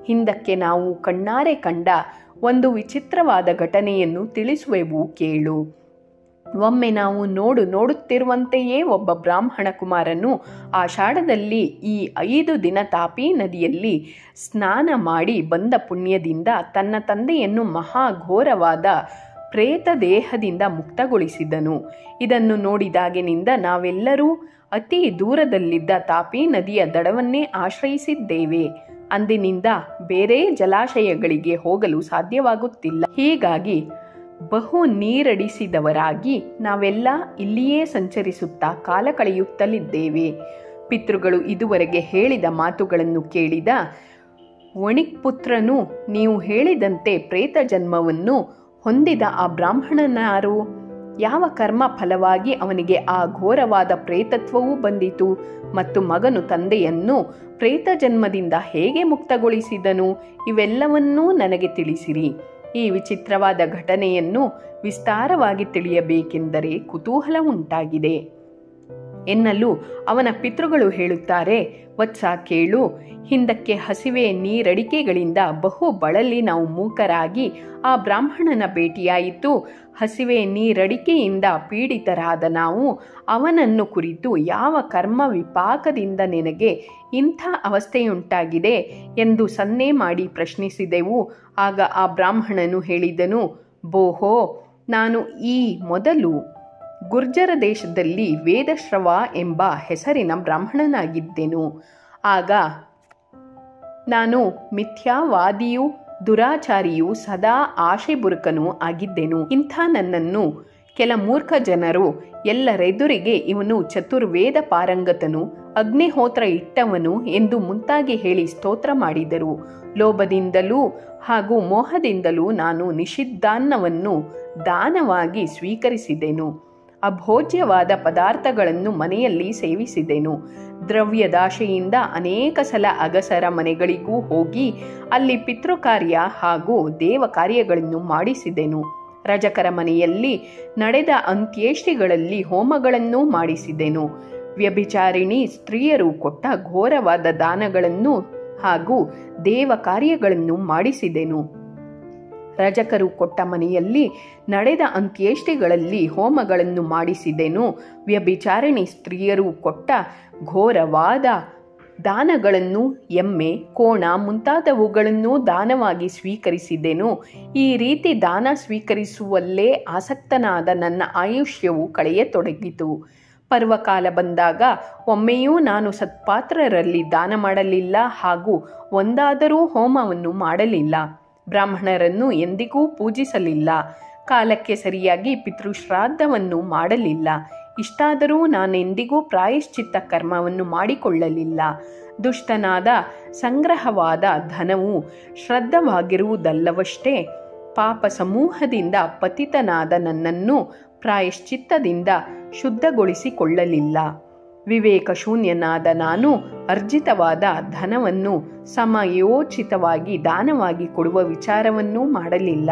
ಹಿಂದಕ್ಕೆ ನಾವು ಕಣ್ಣಾರೆ ಕಂಡ ಒಂದು ವಿಚಿತ್ರವಾದ ಘಟನೆಯನ್ನು ತಿಳಿಸುವೆವು, ಕೇಳು. ಒಮ್ಮೆ ನಾವು ನೋಡುತ್ತಿರುವಂತೆಯೇ ಒಬ್ಬ ಬ್ರಾಹ್ಮಣ ಕುಮಾರನು ಆಷಾಢದಲ್ಲಿ ಈ 5 ದಿನ ತಾಪಿ ನದಿಯಲ್ಲಿ ಸ್ನಾನ ಮಾಡಿ ಬಂದ ಪುಣ್ಯದಿಂದ ತನ್ನ ತಂದೆಯನ್ನು ಮಹಾಘೋರವಾದ ಪ್ರೇತ ದೇಹದಿಂದ ಮುಕ್ತಗೊಳಿಸಿದನು. ಇದನ್ನು ನೋಡಿದಾಗಿನಿಂದ ನಾವೆಲ್ಲರೂ ಅತಿ ದೂರದಲ್ಲಿದ್ದ ತಾಪಿ ನದಿಯ ದಡವನ್ನೇ ಆಶ್ರಯಿಸಿದ್ದೇವೆ. ಅಂದಿನಿಂದ ಬೇರೆ ಜಲಾಶಯಗಳಿಗೆ ಹೋಗಲು ಸಾಧ್ಯವಾಗುತ್ತಿಲ್ಲ. ಹೀಗಾಗಿ ಬಹು ನೀರಡಿಸಿದವರಾಗಿ ನಾವೆಲ್ಲ ಇಲ್ಲಿಯೇ ಸಂಚರಿಸುತ್ತಾ ಕಾಲ ಕಳೆಯುತ್ತಲಿದ್ದೇವೆ. ಪಿತೃಗಳು ಇದುವರೆಗೆ ಹೇಳಿದ ಮಾತುಗಳನ್ನು ಕೇಳಿದ ವಣಿಕ್ಪುತ್ರನು, ನೀವು ಹೇಳಿದಂತೆ ಪ್ರೇತ ಜನ್ಮವನ್ನು ಹೊಂದಿದ ಆ ಬ್ರಾಹ್ಮಣನಾರು? ಯಾವ ಕರ್ಮ ಫಲವಾಗಿ ಅವನಿಗೆ ಆ ಘೋರವಾದ ಪ್ರೇತತ್ವವೂ ಬಂದಿತು? ಮತ್ತು ಮಗನು ತಂದೆಯನ್ನು ಪ್ರೇತ ಜನ್ಮದಿಂದ ಹೇಗೆ ಮುಕ್ತಗೊಳಿಸಿದನು? ಇವೆಲ್ಲವನ್ನೂ ನನಗೆ ತಿಳಿಸಿರಿ. ಈ ವಿಚಿತ್ರವಾದ ಘಟನೆಯನ್ನು ವಿಸ್ತಾರವಾಗಿ ತಿಳಿಯಬೇಕೆಂದರೆ ಕುತೂಹಲ ಉಂಟಾಗಿದೆ ಎನ್ನಲು ಅವನ ಪಿತೃಗಳು ಹೇಳುತ್ತಾರೆ, ವತ್ಸ ಕೇಳು, ಹಿಂದಕ್ಕೆ ಹಸಿವೆ ನೀರಡಿಕೆಗಳಿಂದ ಬಹು ಬಳಲಿ ನಾವು ಮೂಕರಾಗಿ ಆ ಬ್ರಾಹ್ಮಣನ ಭೇಟಿಯಾಯಿತು. ಹಸಿವೆ ನೀರಡಿಕೆಯಿಂದ ಪೀಡಿತರಾದ ನಾವು ಅವನನ್ನು ಕುರಿತು ಯಾವ ಕರ್ಮ ವಿಪಾಕದಿಂದ ನಿನಗೆ ಇಂಥ ಅವಸ್ಥೆಯುಂಟಾಗಿದೆ ಎಂದು ಸನ್ನೆ ಮಾಡಿ ಪ್ರಶ್ನಿಸಿದೆವು. ಆಗ ಆ ಬ್ರಾಹ್ಮಣನು ಹೇಳಿದನು, ಬೋಹೋ, ನಾನು ಈ ಮೊದಲು ಗುರ್ಜರ ದೇಶದಲ್ಲಿ ವೇದಶ್ರವ ಎಂಬ ಹೆಸರಿನ ಬ್ರಾಹ್ಮಣನಾಗಿದ್ದೆನು. ಆಗ ನಾನು ಮಿಥ್ಯಾವಾದಿಯೂ ದುರಾಚಾರಿಯೂ ಸದಾ ಆಶೆಬುರುಕನೂ ಆಗಿದ್ದೆನು. ಇಂಥ ನನ್ನನ್ನು ಕೆಲ ಮೂರ್ಖ ಜನರು ಎಲ್ಲರೆದುರಿಗೆ ಇವನು ಚತುರ್ವೇದ ಪಾರಂಗತನು, ಅಗ್ನಿಹೋತ್ರ ಇಟ್ಟವನು ಎಂದು ಮುಂತಾಗಿ ಹೇಳಿ ಸ್ತೋತ್ರ ಮಾಡಿದರು. ಲೋಭದಿಂದಲೂ ಹಾಗೂ ಮೋಹದಿಂದಲೂ ನಾನು ನಿಷಿದ್ಧಾನ್ನವನ್ನು ದಾನವಾಗಿ ಸ್ವೀಕರಿಸಿದೆನು. ಅಭೋಜ್ಯವಾದ ಪದಾರ್ಥಗಳನ್ನು ಮನೆಯಲ್ಲಿ ಸೇವಿಸಿದೆನು. ದ್ರವ್ಯದಾಶೆಯಿಂದ ಅನೇಕ ಸಲ ಅಗಸರ ಮನೆಗಳಿಗೂ ಹೋಗಿ ಅಲ್ಲಿ ಪಿತೃಕಾರ್ಯ ಹಾಗೂ ದೇವ ಕಾರ್ಯಗಳನ್ನು ಮಾಡಿಸಿದೆನು. ರಜಕರ ಮನೆಯಲ್ಲಿ ನಡೆದ ಅಂತ್ಯೇಷ್ಟಿಗಳಲ್ಲಿ ಹೋಮಗಳನ್ನು ಮಾಡಿಸಿದೆನು. ವ್ಯಭಿಚಾರಿಣಿ ಸ್ತ್ರೀಯರು ಕೊಟ್ಟ ಘೋರವಾದ ದಾನಗಳನ್ನು ಹಾಗೂ ದೇವ ಕಾರ್ಯಗಳನ್ನು ಮಾಡಿಸಿದೆನು. ರಜಕರು ಕೊಟ್ಟ ಮನೆಯಲ್ಲಿ ನಡೆದ ಅಂತ್ಯೇಷ್ಟಿಗಳಲ್ಲಿ ಹೋಮಗಳನ್ನು ಮಾಡಿಸಿದೆನು. ವ್ಯಭಿಚಾರಿಣಿ ಸ್ತ್ರೀಯರು ಕೊಟ್ಟ ಘೋರವಾದ ದಾನಗಳನ್ನು ಎಮ್ಮೆ, ಕೋಣ ಮುಂತಾದವುಗಳನ್ನು ದಾನವಾಗಿ ಸ್ವೀಕರಿಸಿದೆನು. ಈ ರೀತಿ ದಾನ ಸ್ವೀಕರಿಸುವಲ್ಲೇ ಆಸಕ್ತನಾದ ನನ್ನ ಆಯುಷ್ಯವು ಕಳೆಯತೊಡಗಿತು. ಪರ್ವಕಾಲ ಬಂದಾಗ ಒಮ್ಮೆಯೂ ನಾನು ಸತ್ಪಾತ್ರರಲ್ಲಿ ದಾನ ಮಾಡಲಿಲ್ಲ ಹಾಗೂ ಒಂದಾದರೂ ಹೋಮವನ್ನು ಮಾಡಲಿಲ್ಲ. ಬ್ರಾಹ್ಮಣರನ್ನು ಎಂದಿಗೂ ಪೂಜಿಸಲಿಲ್ಲ. ಕಾಲಕ್ಕೆ ಸರಿಯಾಗಿ ಪಿತೃಶ್ರಾದ್ದವನ್ನು ಮಾಡಲಿಲ್ಲ. ಇಷ್ಟಾದರೂ ನಾನೆಂದಿಗೂ ಪ್ರಾಯಶ್ಚಿತ್ತ ಕರ್ಮವನ್ನು ಮಾಡಿಕೊಳ್ಳಲಿಲ್ಲ. ದುಷ್ಟನಾದ ಸಂಗ್ರಹವಾದ ಧನವು ಶ್ರದ್ಧವಾಗಿರುವುದಲ್ಲವಷ್ಟೇ, ಪಾಪ ಸಮೂಹದಿಂದ ಪತಿತನಾದ ನನ್ನನ್ನು ಪ್ರಾಯಶ್ಚಿತ್ತದಿಂದ ಶುದ್ಧಗೊಳಿಸಿಕೊಳ್ಳಲಿಲ್ಲ. ವಿವೇಕ ಶೂನ್ಯನಾದ ನಾನು ಅರ್ಜಿತವಾದ ಧನವನ್ನು ಸಮಯೋಚಿತವಾಗಿ ದಾನವಾಗಿ ಕೊಡುವ ವಿಚಾರವನ್ನೂ ಮಾಡಲಿಲ್ಲ.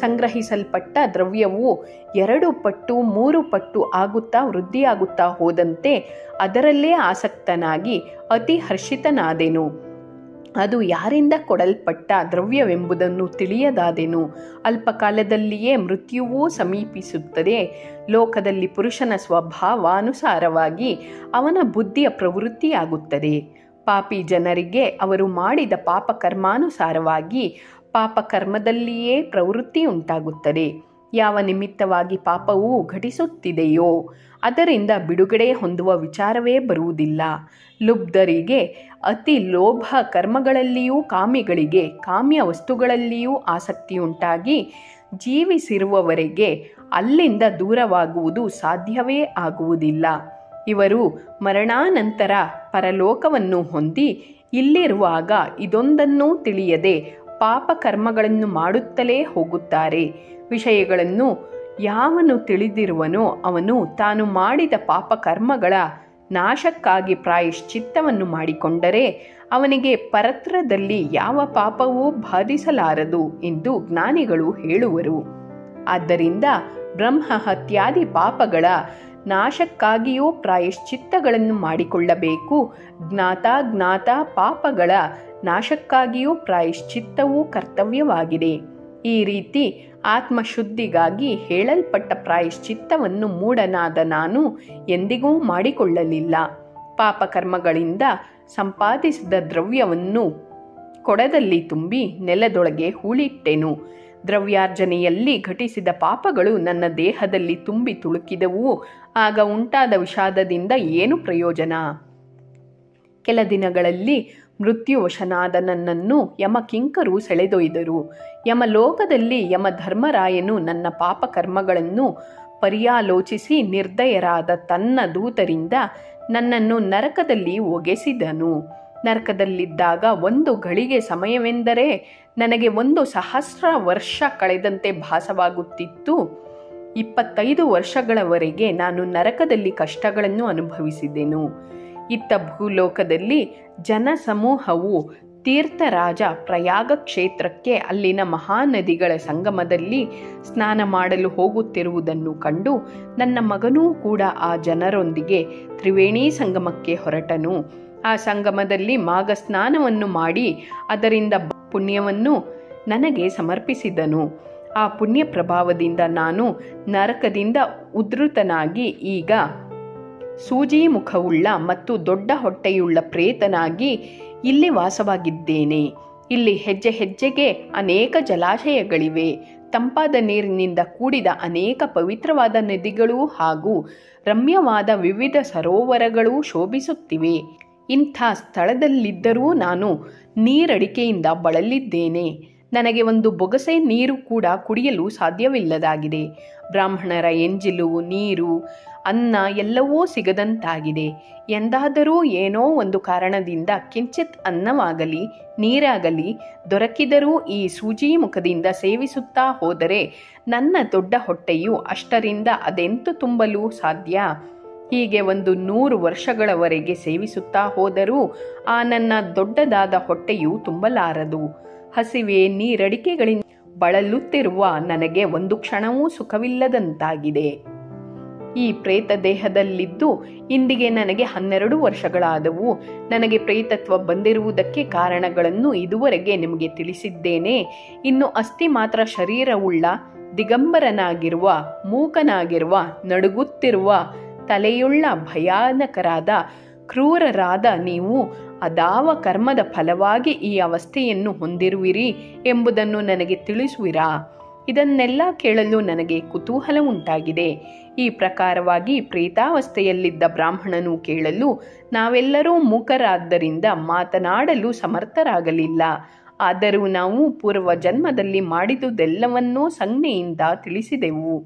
ಸಂಗ್ರಹಿಸಲ್ಪಟ್ಟ ದ್ರವ್ಯವು 2 ಪಟ್ಟು 3 ಪಟ್ಟು ಆಗುತ್ತಾ ವೃದ್ಧಿಯಾಗುತ್ತಾ ಹೋದಂತೆ ಅದರಲ್ಲೇ ಆಸಕ್ತನಾಗಿ ಅತಿ ಹರ್ಷಿತನಾದೆನು. ಅದು ಯಾರಿಂದ ಕೊಡಲ್ಪಟ್ಟ ದ್ರವ್ಯವೆಂಬುದನ್ನು ತಿಳಿಯದಾದೆನು. ಅಲ್ಪಕಾಲದಲ್ಲಿಯೇ ಮೃತ್ಯುವೂ ಸಮೀಪಿಸುತ್ತದೆ. ಲೋಕದಲ್ಲಿ ಪುರುಷನ ಸ್ವಭಾವಾನುಸಾರವಾಗಿ ಅವನ ಬುದ್ಧಿಯ ಪ್ರವೃತ್ತಿಯಾಗುತ್ತದೆ. ಪಾಪಿ ಜನರಿಗೆ ಅವರು ಮಾಡಿದ ಪಾಪಕರ್ಮಾನುಸಾರವಾಗಿ ಪಾಪಕರ್ಮದಲ್ಲಿಯೇ ಪ್ರವೃತ್ತಿ ಉಂಟಾಗುತ್ತದೆ. ಯಾವ ನಿಮಿತ್ತವಾಗಿ ಪಾಪವು ಘಟಿಸುತ್ತಿದೆಯೋ ಅದರಿಂದ ಬಿಡುಗಡೆ ಹೊಂದುವ ವಿಚಾರವೇ ಬರುವುದಿಲ್ಲ. ಲುಬ್ಧರಿಗೆ ಅತಿ ಲೋಭ ಕರ್ಮಗಳಲ್ಲಿಯೂ ಕಾಮಿಗಳಿಗೆ ಕಾಮ್ಯ ವಸ್ತುಗಳಲ್ಲಿಯೂ ಆಸಕ್ತಿಯುಂಟಾಗಿ ಜೀವಿಸಿರುವವರೆಗೆ ಅಲ್ಲಿಂದ ದೂರವಾಗುವುದು ಸಾಧ್ಯವೇ ಆಗುವುದಿಲ್ಲ. ಇವರು ಮರಣಾನಂತರ ಪರಲೋಕವನ್ನು ಹೊಂದಿ ಇಲ್ಲಿರುವಾಗ ಇದೊಂದನ್ನೂ ತಿಳಿಯದೆ ಪಾಪಕರ್ಮಗಳನ್ನು ಮಾಡುತ್ತಲೇ ಹೋಗುತ್ತಾರೆ. ವಿಷಯಗಳನ್ನು ಯಾವನು ತಿಳಿದಿರುವನೋ ಅವನು ತಾನು ಮಾಡಿದ ಪಾಪಕರ್ಮಗಳ ನಾಶಕ್ಕಾಗಿ ಪ್ರಾಯಶ್ಚಿತ್ತವನ್ನು ಮಾಡಿಕೊಂಡರೆ ಅವನಿಗೆ ಪರತ್ರದಲ್ಲಿ ಯಾವ ಪಾಪವೂ ಬಾಧಿಸಲಾರದು ಎಂದು ಜ್ಞಾನಿಗಳು ಹೇಳುವರು. ಆದ್ದರಿಂದ ಬ್ರಹ್ಮಹತ್ಯಾದಿ ಪಾಪಗಳ ನಾಶಕ್ಕಾಗಿಯೂ ಪ್ರಾಯಶ್ಚಿತ್ತಗಳನ್ನು ಮಾಡಿಕೊಳ್ಳಬೇಕು. ಜ್ಞಾತ ಪಾಪಗಳ ನಾಶಕ್ಕಾಗಿಯೂ ಪ್ರಾಯಶ್ಚಿತ್ತವೂ ಕರ್ತವ್ಯವಾಗಿದೆ. ಈ ರೀತಿ ಆತ್ಮಶುದ್ಧಿಗಾಗಿ ಹೇಳಲ್ಪಟ್ಟ ಪ್ರಾಯಶ್ಚಿತ್ತವನ್ನು ಮೂಢನಾದ ನಾನು ಎಂದಿಗೂ ಮಾಡಿಕೊಳ್ಳಲಿಲ್ಲ. ಪಾಪಕರ್ಮಗಳಿಂದ ಸಂಪಾದಿಸಿದ ದ್ರವ್ಯವನ್ನು ಕೊಡದಲ್ಲಿ ತುಂಬಿ ನೆಲದೊಳಗೆ ಹೂಳಿಟ್ಟೆನು. ದ್ರವ್ಯಾರ್ಜನೆಯಲ್ಲಿ ಘಟಿಸಿದ ಪಾಪಗಳು ನನ್ನ ದೇಹದಲ್ಲಿ ತುಂಬಿ ತುಳುಕಿದವು. ಆಗ ಉಂಟಾದ ವಿಷಾದದಿಂದ ಏನು ಪ್ರಯೋಜನ? ಕೆಲ ದಿನಗಳಲ್ಲಿ ಮೃತ್ಯುವಶನಾದ ನನ್ನನ್ನು ಯಮಕಿಂಕರು ಸೆಳೆದೊಯ್ದರು. ಯಮಲೋಕದಲ್ಲಿ ಯಮಧರ್ಮರಾಯನು ನನ್ನ ಪಾಪಕರ್ಮಗಳನ್ನು ಪರ್ಯಾಲೋಚಿಸಿ ನಿರ್ದಯರಾದ ತನ್ನ ದೂತರಿಂದ ನನ್ನನ್ನು ನರಕದಲ್ಲಿ ಒಗೆಸಿದನು. ನರಕದಲ್ಲಿದ್ದಾಗ ಒಂದು ಗಳಿಗೆ ಸಮಯವೆಂದರೆ ನನಗೆ 1,000 ವರ್ಷ ಕಳೆದಂತೆ ಭಾಸವಾಗುತ್ತಿತ್ತು. 25 ವರ್ಷಗಳವರೆಗೆ ನಾನು ನರಕದಲ್ಲಿ ಕಷ್ಟಗಳನ್ನು ಅನುಭವಿಸಿದೆನು. ಇತ್ತ ಭೂಲೋಕದಲ್ಲಿ ಜನಸಮೂಹವು ತೀರ್ಥರಾಜ ಪ್ರಯಾಗ ಕ್ಷೇತ್ರಕ್ಕೆ ಅಲ್ಲಿನ ಮಹಾನದಿಗಳ ಸಂಗಮದಲ್ಲಿ ಸ್ನಾನ ಮಾಡಲು ಹೋಗುತ್ತಿರುವುದನ್ನು ಕಂಡು ನನ್ನ ಮಗನೂ ಕೂಡ ಆ ಜನರೊಂದಿಗೆ ತ್ರಿವೇಣಿ ಸಂಗಮಕ್ಕೆ ಹೊರಟನು. ಆ ಸಂಗಮದಲ್ಲಿ ಮಾಘ ಸ್ನಾನವನ್ನು ಮಾಡಿ ಅದರಿಂದ ಪುಣ್ಯವನ್ನು ನನಗೆ ಸಮರ್ಪಿಸಿದನು. ಆ ಪುಣ್ಯ ಪ್ರಭಾವದಿಂದ ನಾನು ನರಕದಿಂದ ಉದ್ಧೃತನಾಗಿ ಈಗ ಸೂಜಿ ಮುಖವುಳ್ಳ ಮತ್ತು ದೊಡ್ಡ ಹೊಟ್ಟೆಯುಳ್ಳ ಪ್ರೇತನಾಗಿ ಇಲ್ಲಿ ವಾಸವಾಗಿದ್ದೇನೆ. ಇಲ್ಲಿ ಹೆಜ್ಜೆ ಹೆಜ್ಜೆಗೆ ಅನೇಕ ಜಲಾಶಯಗಳಿವೆ. ತಂಪಾದ ನೀರಿನಿಂದ ಕೂಡಿದ ಅನೇಕ ಪವಿತ್ರವಾದ ನದಿಗಳು ಹಾಗೂ ರಮ್ಯವಾದ ವಿವಿಧ ಸರೋವರಗಳು ಶೋಭಿಸುತ್ತಿವೆ. ಇಂಥ ಸ್ಥಳದಲ್ಲಿದ್ದರೂ ನಾನು ನೀರಡಿಕೆಯಿಂದ ಬಳಲಿದ್ದೇನೆ. ನನಗೆ ಒಂದು ಬೊಗಸೆ ನೀರು ಕೂಡ ಕುಡಿಯಲು ಸಾಧ್ಯವಿಲ್ಲದಾಗಿದೆ. ಬ್ರಾಹ್ಮಣರ ಎಂಜಿಲು, ನೀರು, ಅನ್ನ ಎಲ್ಲವೂ ಸಿಗದಂತಾಗಿದೆ. ಎಂದಾದರೂ ಏನೋ ಒಂದು ಕಾರಣದಿಂದ ಕಿಂಚಿತ್ ಅನ್ನವಾಗಲಿ ನೀರಾಗಲಿ ದೊರಕಿದರೂ ಈ ಸೂಜಿ ಮುಖದಿಂದ ಸೇವಿಸುತ್ತಾ ಹೋದರೆ ನನ್ನ ದೊಡ್ಡ ಹೊಟ್ಟೆಯು ಅಷ್ಟರಿಂದ ಅದೆಂತು ತುಂಬಲು ಸಾಧ್ಯ? ಹೀಗೆ 100 ವರ್ಷಗಳವರೆಗೆ ಸೇವಿಸುತ್ತಾ ಹೋದರೂ ಆ ನನ್ನ ದೊಡ್ಡದಾದ ಹೊಟ್ಟೆಯು ತುಂಬಲಾರದು. ಹಸಿವೆ ನೀರಡಿಕೆಗಳಿಂದ ಬಳಲುತ್ತಿರುವ ನನಗೆ ಒಂದು ಕ್ಷಣವೂ ಸುಖವಿಲ್ಲದಂತಾಗಿದೆ. ಈ ಪ್ರೇತ ದೇಹದಲ್ಲಿದ್ದು ಇಂದಿಗೆ ನನಗೆ 12 ವರ್ಷಗಳಾದವು. ನನಗೆ ಪ್ರೇತತ್ವ ಬಂದಿರುವುದಕ್ಕೆ ಕಾರಣಗಳನ್ನು ಇದುವರೆಗೆ ನಿಮಗೆ ತಿಳಿಸಿದ್ದೇನೆ. ಇನ್ನು ಅಸ್ಥಿ ಮಾತ್ರ ಶರೀರವುಳ್ಳ, ದಿಗಂಬರನಾಗಿರುವ, ಮೂಕನಾಗಿರುವ, ನಡುಗುತ್ತಿರುವ, ತಲೆಯುಳ್ಳ, ಭಯಾನಕರಾದ, ಕ್ರೂರರಾದ ನೀವು ಅದಾವ ಕರ್ಮದ ಫಲವಾಗಿ ಈ ಅವಸ್ಥೆಯನ್ನು ಹೊಂದಿರುವಿರಿ ಎಂಬುದನ್ನು ನನಗೆ ತಿಳಿಸುವಿರಾ? ಇದನ್ನೆಲ್ಲ ಕೇಳಲು ನನಗೆ ಕುತೂಹಲ ಉಂಟಾಗಿದೆ. ಈ ಪ್ರಕಾರವಾಗಿ ಪ್ರೇತಾವಸ್ಥೆಯಲ್ಲಿದ್ದ ಬ್ರಾಹ್ಮಣನು ಕೇಳಲು, ನಾವೆಲ್ಲರೂ ಮೂಕರಾದ್ದರಿಂದ ಮಾತನಾಡಲು ಸಮರ್ಥರಾಗಲಿಲ್ಲ. ಆದರೂ ನಾವು ಪೂರ್ವ ಜನ್ಮದಲ್ಲಿ ಮಾಡಿದುದೆಲ್ಲವನ್ನೂ ಸಂಜ್ಞೆಯಿಂದ ತಿಳಿಸಿದೆವು.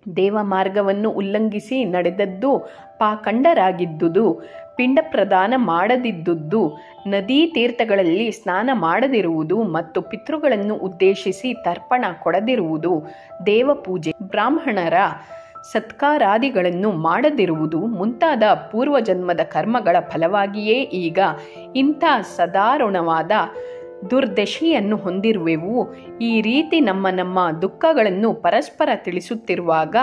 ದೇವ ಮಾರ್ಗವನ್ನು ಉಲ್ಲಂಘಿಸಿ ನಡೆದದ್ದು, ಪಾಖಂಡರಾಗಿದ್ದುದು, ಪಿಂಡ ಪ್ರದಾನ ಮಾಡದಿದ್ದುದು, ನದೀ ತೀರ್ಥಗಳಲ್ಲಿ ಸ್ನಾನ ಮಾಡದಿರುವುದು ಮತ್ತು ಪಿತೃಗಳನ್ನು ಉದ್ದೇಶಿಸಿ ತರ್ಪಣ ಕೊಡದಿರುವುದು, ದೇವಪೂಜೆ, ಬ್ರಾಹ್ಮಣರ ಸತ್ಕಾರಾದಿಗಳನ್ನು ಮಾಡದಿರುವುದು ಮುಂತಾದ ಪೂರ್ವಜನ್ಮದ ಕರ್ಮಗಳ ಫಲವಾಗಿಯೇ ಈಗ ಇಂಥ ಸದಾರುಣವಾದ ದುರ್ದಶೆಯನ್ನು ಹೊಂದಿರುವೆವು. ಈ ರೀತಿ ನಮ್ಮ ದುಃಖಗಳನ್ನು ಪರಸ್ಪರ ತಿಳಿಸುತ್ತಿರುವಾಗ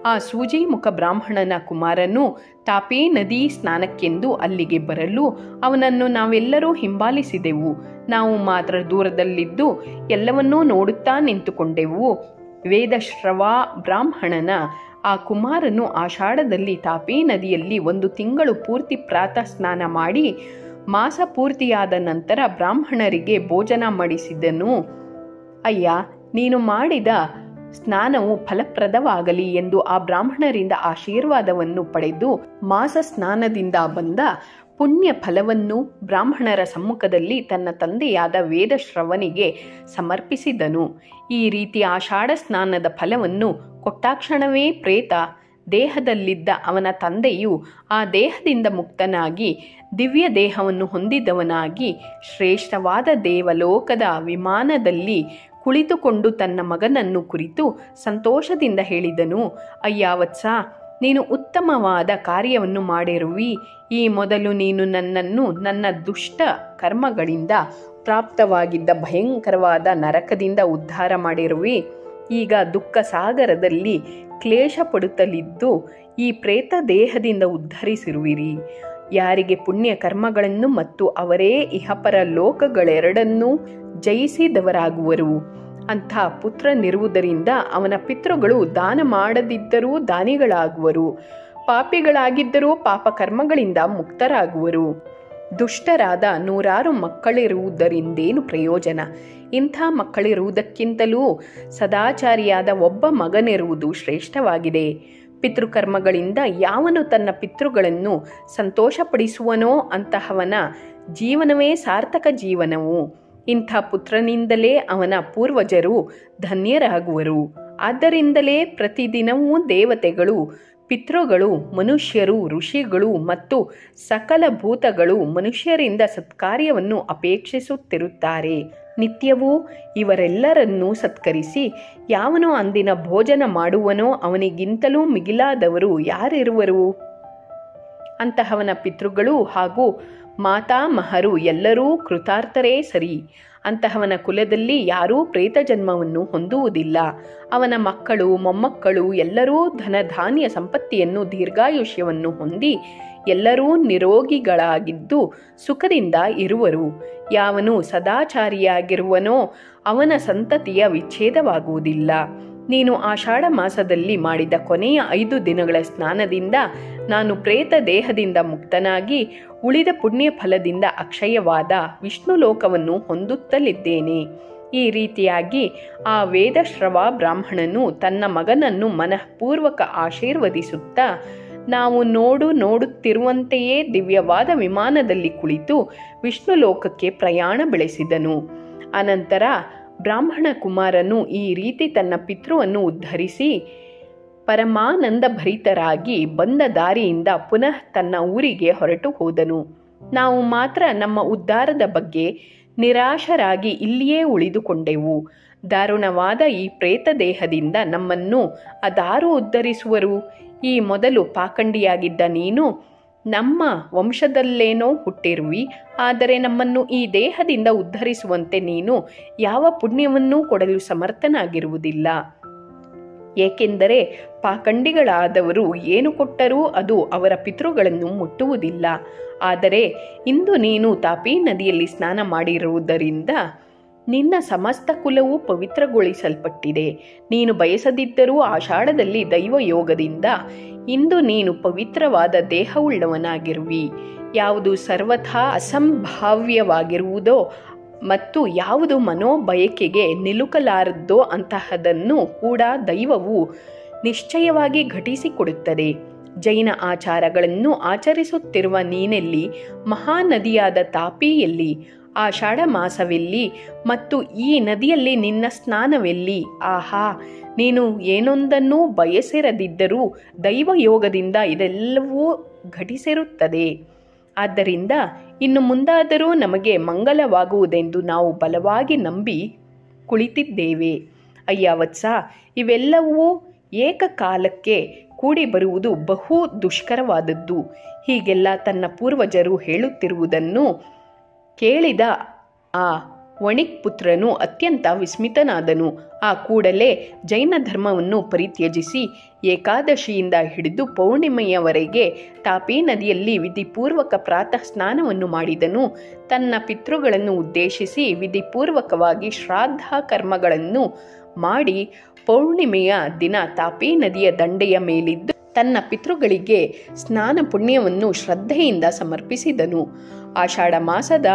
ಆ ಸೂಜಿಮುಖ ಬ್ರಾಹ್ಮಣನ ಕುಮಾರನು ತಾಪಿ ನದಿ ಸ್ನಾನಕ್ಕೆಂದು ಅಲ್ಲಿಗೆ ಬರಲು ಅವನನ್ನು ನಾವೆಲ್ಲರೂ ಹಿಂಬಾಲಿಸಿದೆವು. ನಾವು ಮಾತ್ರ ದೂರದಲ್ಲಿದ್ದು ಎಲ್ಲವನ್ನೂ ನೋಡುತ್ತಾ ನಿಂತುಕೊಂಡೆವು. ವೇದಶ್ರವ ಬ್ರಾಹ್ಮಣನ ಆ ಕುಮಾರನು ಆಷಾಢದಲ್ಲಿ ತಾಪಿ ನದಿಯಲ್ಲಿ 1 ತಿಂಗಳು ಪೂರ್ತಿ ಪ್ರಾತಃ ಸ್ನಾನ ಮಾಡಿ ಮಾಸ ಪೂರ್ತಿಯಾದ ನಂತರ ಬ್ರಾಹ್ಮಣರಿಗೆ ಭೋಜನ ಮಾಡಿಸಿದನು. ಅಯ್ಯ, ನೀನು ಮಾಡಿದ ಸ್ನಾನವು ಫಲಪ್ರದವಾಗಲಿ ಎಂದು ಆ ಬ್ರಾಹ್ಮಣರಿಂದ ಆಶೀರ್ವಾದವನ್ನು ಪಡೆದು ಮಾಸ ಸ್ನಾನದಿಂದ ಬಂದ ಪುಣ್ಯ ಫಲವನ್ನು ಬ್ರಾಹ್ಮಣರ ಸಮ್ಮುಖದಲ್ಲಿ ತನ್ನ ತಂದೆಯಾದ ವೇದಶ್ರವನಿಗೆ ಸಮರ್ಪಿಸಿದನು. ಈ ರೀತಿ ಆಷಾಢ ಸ್ನಾನದ ಫಲವನ್ನು ಕೊಟ್ಟಾಕ್ಷಣವೇ ಪ್ರೇತ ದೇಹದಲ್ಲಿದ್ದ ಅವನ ತಂದೆಯು ಆ ದೇಹದಿಂದ ಮುಕ್ತನಾಗಿ ದಿವ್ಯ ದೇಹವನ್ನು ಹೊಂದಿದವನಾಗಿ ಶ್ರೇಷ್ಠವಾದ ದೇವಲೋಕದ ವಿಮಾನದಲ್ಲಿ ಕುಳಿತುಕೊಂಡು ತನ್ನ ಮಗನನ್ನು ಕುರಿತು ಸಂತೋಷದಿಂದ ಹೇಳಿದನು. ಅಯ್ಯ ವತ್ಸ, ನೀನು ಉತ್ತಮವಾದ ಕಾರ್ಯವನ್ನು ಮಾಡಿರುವಿ. ಈ ಮೊದಲು ನೀನು ನನ್ನನ್ನು ನನ್ನ ದುಷ್ಟ ಕರ್ಮಗಳಿಂದ ಪ್ರಾಪ್ತವಾಗಿದ್ದ ಭಯಂಕರವಾದ ನರಕದಿಂದ ಉದ್ಧಾರ ಮಾಡಿರುವಿ. ಈಗ ದುಃಖ ಸಾಗರದಲ್ಲಿ ಕ್ಲೇಶ ಪಡುತ್ತಲಿದ್ದು ಈ ಪ್ರೇತ ದೇಹದಿಂದ ಉದ್ಧರಿಸಿರುವಿರಿ. ಯಾರಿಗೆ ಪುಣ್ಯ ಕರ್ಮಗಳನ್ನು ಮತ್ತು ಅವರೇ ಇಹಪರ ಲೋಕಗಳೆರಡನ್ನೂ ಜಯಿಸಿದವರಾಗುವರು. ಅಂಥ ಪುತ್ರನಿರುವುದರಿಂದ ಅವನ ಪಿತೃಗಳು ದಾನ ಮಾಡದಿದ್ದರೂ ದಾನಿಗಳಾಗುವರು. ಪಾಪಿಗಳಾಗಿದ್ದರೂ ಪಾಪಕರ್ಮಗಳಿಂದ ಮುಕ್ತರಾಗುವರು. ದುಷ್ಟರಾದ 100 ಮಕ್ಕಳಿರುವುದರಿಂದೇನು ಪ್ರಯೋಜನ? ಇಂಥ ಮಕ್ಕಳಿರುವುದಕ್ಕಿಂತಲೂ ಸದಾಚಾರಿಯಾದ ಒಬ್ಬ ಮಗನಿರುವುದು ಶ್ರೇಷ್ಠವಾಗಿದೆ. ಪಿತೃಕರ್ಮಗಳಿಂದ ಯಾವನು ತನ್ನ ಪಿತೃಗಳನ್ನು ಸಂತೋಷಪಡಿಸುವನೋ ಅಂತಹವನ ಜೀವನವೇ ಸಾರ್ಥಕ ಜೀವನವು. ಇಂಥ ಪುತ್ರನಿಂದಲೇ ಅವನ ಪೂರ್ವಜರು ಧನ್ಯರಾಗುವರು. ಆದ್ದರಿಂದಲೇ ಪ್ರತಿದಿನವೂ ದೇವತೆಗಳು, ಪಿತೃಗಳು, ಮನುಷ್ಯರು, ಋಷಿಗಳು ಮತ್ತು ಸಕಲ ಭೂತಗಳು ಮನುಷ್ಯರಿಂದ ಸತ್ಕಾರ್ಯವನ್ನು ಅಪೇಕ್ಷಿಸುತ್ತಿರುತ್ತಾರೆ. ನಿತ್ಯವೂ ಇವರೆಲ್ಲರನ್ನೂ ಸತ್ಕರಿಸಿ ಯಾವನು ಅಂದಿನ ಭೋಜನ ಮಾಡುವನೋ ಅವನಿಗಿಂತಲೂ ಮಿಗಿಲಾದವರು ಯಾರಿರುವರು? ಅಂತಹವನ ಪಿತೃಗಳು ಹಾಗೂ ಮಾತಾಮಹರು ಎಲ್ಲರೂ ಕೃತಾರ್ಥರೇ ಸರಿ. ಅಂತಹವನ ಕುಲದಲ್ಲಿ ಯಾರೂ ಪ್ರೇತ ಜನ್ಮವನ್ನು ಹೊಂದುವುದಿಲ್ಲ. ಅವನ ಮಕ್ಕಳು, ಮೊಮ್ಮಕ್ಕಳು ಎಲ್ಲರೂ ಧನಧಾನ್ಯ ಸಂಪತ್ತಿಯನ್ನು, ದೀರ್ಘಾಯುಷ್ಯವನ್ನು ಹೊಂದಿ ಎಲ್ಲರೂ ನಿರೋಗಿಗಳಾಗಿದ್ದು ಸುಖದಿಂದ ಇರುವರು. ಯಾವನು ಸದಾಚಾರಿಯಾಗಿರುವನೋ ಅವನ ಸಂತತಿಯ ವಿಚ್ಛೇದವಾಗುವುದಿಲ್ಲ. ನೀನು ಆಷಾಢ ಮಾಸದಲ್ಲಿ ಮಾಡಿದ ಕೊನೆಯ 5 ದಿನಗಳ ಸ್ನಾನದಿಂದ ನಾನು ಪ್ರೇತ ದೇಹದಿಂದ ಮುಕ್ತನಾಗಿ ಉಳಿದ ಪುಣ್ಯ ಫಲದಿಂದ ಅಕ್ಷಯವಾದ ವಿಷ್ಣು ಲೋಕವನ್ನು ಹೊಂದುತ್ತಲಿದ್ದೇನೆ. ಈ ರೀತಿಯಾಗಿ ಆ ವೇದಶ್ರವ ಬ್ರಾಹ್ಮಣನು ತನ್ನ ಮಗನನ್ನು ಮನಃಪೂರ್ವಕ ಆಶೀರ್ವದಿಸುತ್ತಾ ನಾವು ನೋಡುತ್ತಿರುವಂತೆಯೇ ದಿವ್ಯವಾದ ವಿಮಾನದಲ್ಲಿ ಕುಳಿತು ವಿಷ್ಣು ಲೋಕಕ್ಕೆ ಪ್ರಯಾಣ ಬೆಳೆಸಿದನು. ಅನಂತರ ಬ್ರಾಹ್ಮಣ ಕುಮಾರನು ಈ ರೀತಿ ತನ್ನ ಪಿತೃವನ್ನು ಉದ್ಧರಿಸಿ ಪರಮಾನಂದ ಭರಿತರಾಗಿ ಬಂದ ದಾರಿಯಿಂದ ಪುನಃ ತನ್ನ ಊರಿಗೆ ಹೊರಟು ಹೋದನು. ನಾವು ಮಾತ್ರ ನಮ್ಮ ಉದ್ಧಾರದ ಬಗ್ಗೆ ನಿರಾಶರಾಗಿ ಇಲ್ಲಿಯೇ ಉಳಿದುಕೊಂಡೆವು. ದಾರುಣವಾದ ಈ ಪ್ರೇತ ದೇಹದಿಂದ ನಮ್ಮನ್ನು ಅದಾರು ಉದ್ಧರಿಸುವರು? ಈ ಮೊದಲು ಪಾಖಂಡಿಯಾಗಿದ್ದ ನೀನು ನಮ್ಮ ವಂಶದಲ್ಲೇನೋ ಹುಟ್ಟಿರುವಿ, ಆದರೆ ನಮ್ಮನ್ನು ಈ ದೇಹದಿಂದ ಉದ್ಧರಿಸುವಂತೆ ನೀನು ಯಾವ ಪುಣ್ಯವನ್ನೂ ಕೊಡಲು ಸಮರ್ಥನಾಗಿರುವುದಿಲ್ಲ. ಏಕೆಂದರೆ ಪಾಖಂಡಿಗಳಾದವರು ಏನು ಕೊಟ್ಟರೂ ಅದು ಅವರ ಪಿತೃಗಳನ್ನು ಮುಟ್ಟುವುದಿಲ್ಲ. ಆದರೆ ಇಂದು ನೀನು ತಾಪಿ ನದಿಯಲ್ಲಿ ಸ್ನಾನ ಮಾಡಿರುವುದರಿಂದ ನಿನ್ನ ಸಮಸ್ತ ಕುಲವು ಪವಿತ್ರಗೊಳಿಸಲ್ಪಟ್ಟಿದೆ. ನೀನು ಬಯಸದಿದ್ದರೂ ಆಷಾಢದಲ್ಲಿ ದೈವಯೋಗದಿಂದ ಇಂದು ನೀನು ಪವಿತ್ರವಾದ ದೇಹವುಳ್ಳವನಾಗಿರುವಿ. ಯಾವುದು ಸರ್ವಥಾ ಅಸಂಭಾವ್ಯವಾಗಿರುವುದೋ ಮತ್ತು ಯಾವುದು ಮನೋಬಯಕೆಗೆ ನಿಲುಕಲಾರದ್ದೋ ಅಂತಹದನ್ನು ಕೂಡ ದೈವವು ನಿಶ್ಚಯವಾಗಿ ಘಟಿಸಿಕೊಡುತ್ತದೆ. ಜೈನ ಆಚಾರಗಳನ್ನು ಆಚರಿಸುತ್ತಿರುವ ನೀನೆಲ್ಲಿ? ಮಹಾನದಿಯಾದ ತಾಪಿಯಲ್ಲಿ? ಆಷಾಢ ಮಾಸವೆಲ್ಲಿ? ಮತ್ತು ಈ ನದಿಯಲ್ಲಿ ನಿನ್ನ ಸ್ನಾನವೆಲ್ಲಿ? ಆಹಾ, ನೀನು ಏನೊಂದನ್ನೂ ಬಯಸಿರದಿದ್ದರೂ ದೈವಯೋಗದಿಂದ ಇದೆಲ್ಲವೂ ಘಟಿಸಿರುತ್ತದೆ. ಆದ್ದರಿಂದ ಇನ್ನು ಮುಂದಾದರೂ ನಮಗೆ ಮಂಗಲವಾಗುವುದೆಂದು ನಾವು ಬಲವಾಗಿ ನಂಬಿ ಕುಳಿತಿದ್ದೇವೆ. ಅಯ್ಯ ವತ್ಸ, ಇವೆಲ್ಲವೂ ಏಕಕಾಲಕ್ಕೆ ಕೂಡಿ ಬರುವುದು ಬಹು ದುಷ್ಕರವಾದದ್ದು. ಹೀಗೆಲ್ಲ ತನ್ನ ಪೂರ್ವಜರು ಹೇಳುತ್ತಿರುವುದನ್ನು ಕೇಳಿದ ಆ ವಣಿಕ್ ಪುತ್ರನು ಅತ್ಯಂತ ವಿಸ್ಮಿತನಾದನು. ಆ ಕೂಡಲೇ ಜೈನ ಧರ್ಮವನ್ನು ಪರಿತ್ಯಜಿಸಿ ಏಕಾದಶಿಯಿಂದ ಹಿಡಿದು ಪೌರ್ಣಿಮೆಯವರೆಗೆ ತಾಪಿ ನದಿಯಲ್ಲಿ ವಿಧಿಪೂರ್ವಕ ಪ್ರಾತಃ ಸ್ನಾನವನ್ನು ಮಾಡಿದನು. ತನ್ನ ಪಿತೃಗಳನ್ನು ಉದ್ದೇಶಿಸಿ ವಿಧಿಪೂರ್ವಕವಾಗಿ ಶ್ರಾದ್ದ ಕರ್ಮಗಳನ್ನು ಮಾಡಿ ಪೌರ್ಣಿಮೆಯ ದಿನ ತಾಪಿ ನದಿಯ ದಂಡೆಯ ಮೇಲಿದ್ದು ತನ್ನ ಪಿತೃಗಳಿಗೆ ಸ್ನಾನ ಪುಣ್ಯವನ್ನು ಶ್ರದ್ಧೆಯಿಂದ ಸಮರ್ಪಿಸಿದನು. ಆಷಾಢ ಮಾಸದ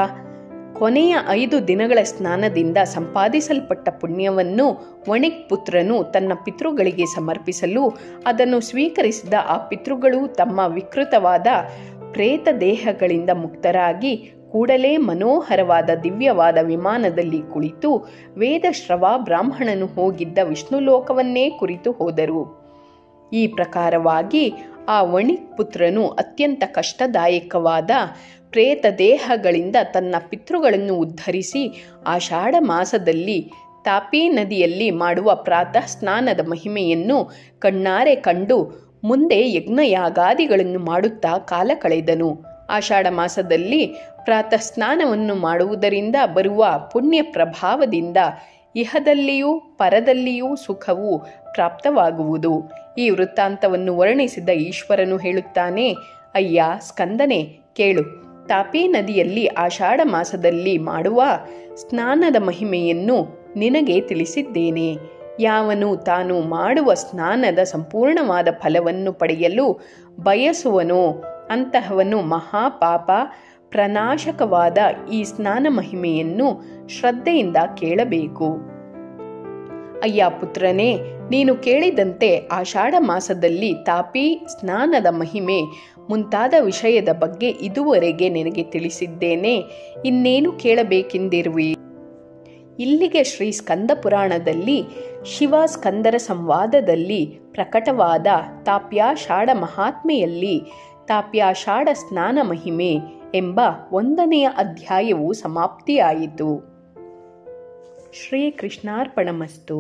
ಕೊನೆಯ 5 ದಿನಗಳ ಸ್ನಾನದಿಂದ ಸಂಪಾದಿಸಲ್ಪಟ್ಟ ಪುಣ್ಯವನ್ನು ವಣಿಕ್ ಪುತ್ರನು ತನ್ನ ಪಿತೃಗಳಿಗೆ ಸಮರ್ಪಿಸಲು ಅದನ್ನು ಸ್ವೀಕರಿಸಿದ ಆ ಪಿತೃಗಳು ತಮ್ಮ ವಿಕೃತವಾದ ಪ್ರೇತ ದೇಹಗಳಿಂದ ಮುಕ್ತರಾಗಿ ಕೂಡಲೇ ಮನೋಹರವಾದ ದಿವ್ಯವಾದ ವಿಮಾನದಲ್ಲಿ ಕುಳಿತು ವೇದಶ್ರವ ಬ್ರಾಹ್ಮಣನು ಹೋಗಿದ್ದ ವಿಷ್ಣು ಲೋಕವನ್ನೇ ಕುರಿತು ಹೋದರು. ಈ ಪ್ರಕಾರವಾಗಿ ಆ ವಣಿಕ್ ಪುತ್ರನು ಅತ್ಯಂತ ಕಷ್ಟದಾಯಕವಾದ ಪ್ರೇತ ದೇಹಗಳಿಂದ ತನ್ನ ಪಿತೃಗಳನ್ನು ಉದ್ಧರಿಸಿ ಆಷಾಢ ಮಾಸದಲ್ಲಿ ತಾಪಿ ನದಿಯಲ್ಲಿ ಮಾಡುವ ಪ್ರಾತಃ ಸ್ನಾನದ ಮಹಿಮೆಯನ್ನು ಕಣ್ಣಾರೆ ಕಂಡು ಮುಂದೆ ಯಜ್ಞಯಾಗಾದಿಗಳನ್ನು ಮಾಡುತ್ತಾ ಕಾಲ ಕಳೆದನು. ಆಷಾಢ ಮಾಸದಲ್ಲಿ ಪ್ರಾತಃ ಸ್ನಾನವನ್ನು ಮಾಡುವುದರಿಂದ ಬರುವ ಪುಣ್ಯ ಪ್ರಭಾವದಿಂದ ಇಹದಲ್ಲಿಯೂ ಪರದಲ್ಲಿಯೂ ಸುಖವು ಪ್ರಾಪ್ತವಾಗುವುದು. ಈ ವೃತ್ತಾಂತವನ್ನು ವರ್ಣಿಸಿದ ಈಶ್ವರನು ಹೇಳುತ್ತಾನೆ, ಅಯ್ಯ ಸ್ಕಂದನೆ, ಕೇಳು. ತಾಪಿ ನದಿಯಲ್ಲಿ ಆಷಾಢ ಮಾಸದಲ್ಲಿ ಮಾಡುವ ಸ್ನಾನದ ಮಹಿಮೆಯನ್ನು ನಿನಗೆ ತಿಳಿಸಿದ್ದೇನೆ. ಯಾವನು ತಾನು ಮಾಡುವ ಸ್ನಾನದ ಸಂಪೂರ್ಣವಾದ ಫಲವನ್ನು ಪಡೆಯಲು ಬಯಸುವನೋ ಅಂತಹವನು ಮಹಾಪಾಪ ಪ್ರನಾಶಕವಾದ ಈ ಸ್ನಾನ ಮಹಿಮೆಯನ್ನು ಶ್ರದ್ಧೆಯಿಂದ ಕೇಳಬೇಕು. ಅಯ್ಯ ಪುತ್ರನೇ, ನೀನು ಕೇಳಿದಂತೆ ಆಷಾಢ ಮಾಸದಲ್ಲಿ ತಾಪಿ ಸ್ನಾನದ ಮಹಿಮೆ ಮುಂತಾದ ವಿಷಯದ ಬಗ್ಗೆ ಇದುವರೆಗೆ ನಿನಗೆ ತಿಳಿಸಿದ್ದೇನೆ. ಇನ್ನೇನು ಕೇಳಬೇಕೆಂದಿರುವಿ? ಇಲ್ಲಿಗೆ ಶ್ರೀ ಸ್ಕಂದ ಪುರಾಣದಲ್ಲಿ ಶಿವ ಸ್ಕಂದರ ಸಂವಾದದಲ್ಲಿ ಪ್ರಕಟವಾದ ತಾಪ್ಯಾಷಾಢ ಮಹಾತ್ಮೆಯಲ್ಲಿ ತಾಪ್ಯಾಷಾಢ ಸ್ನಾನ ಮಹಿಮೆ ಎಂಬ 1ನೆಯ ಅಧ್ಯಾಯವು ಸಮಾಪ್ತಿಯಾಯಿತು. ಶ್ರೀ ಕೃಷ್ಣಾರ್ಪಣಮಸ್ತು.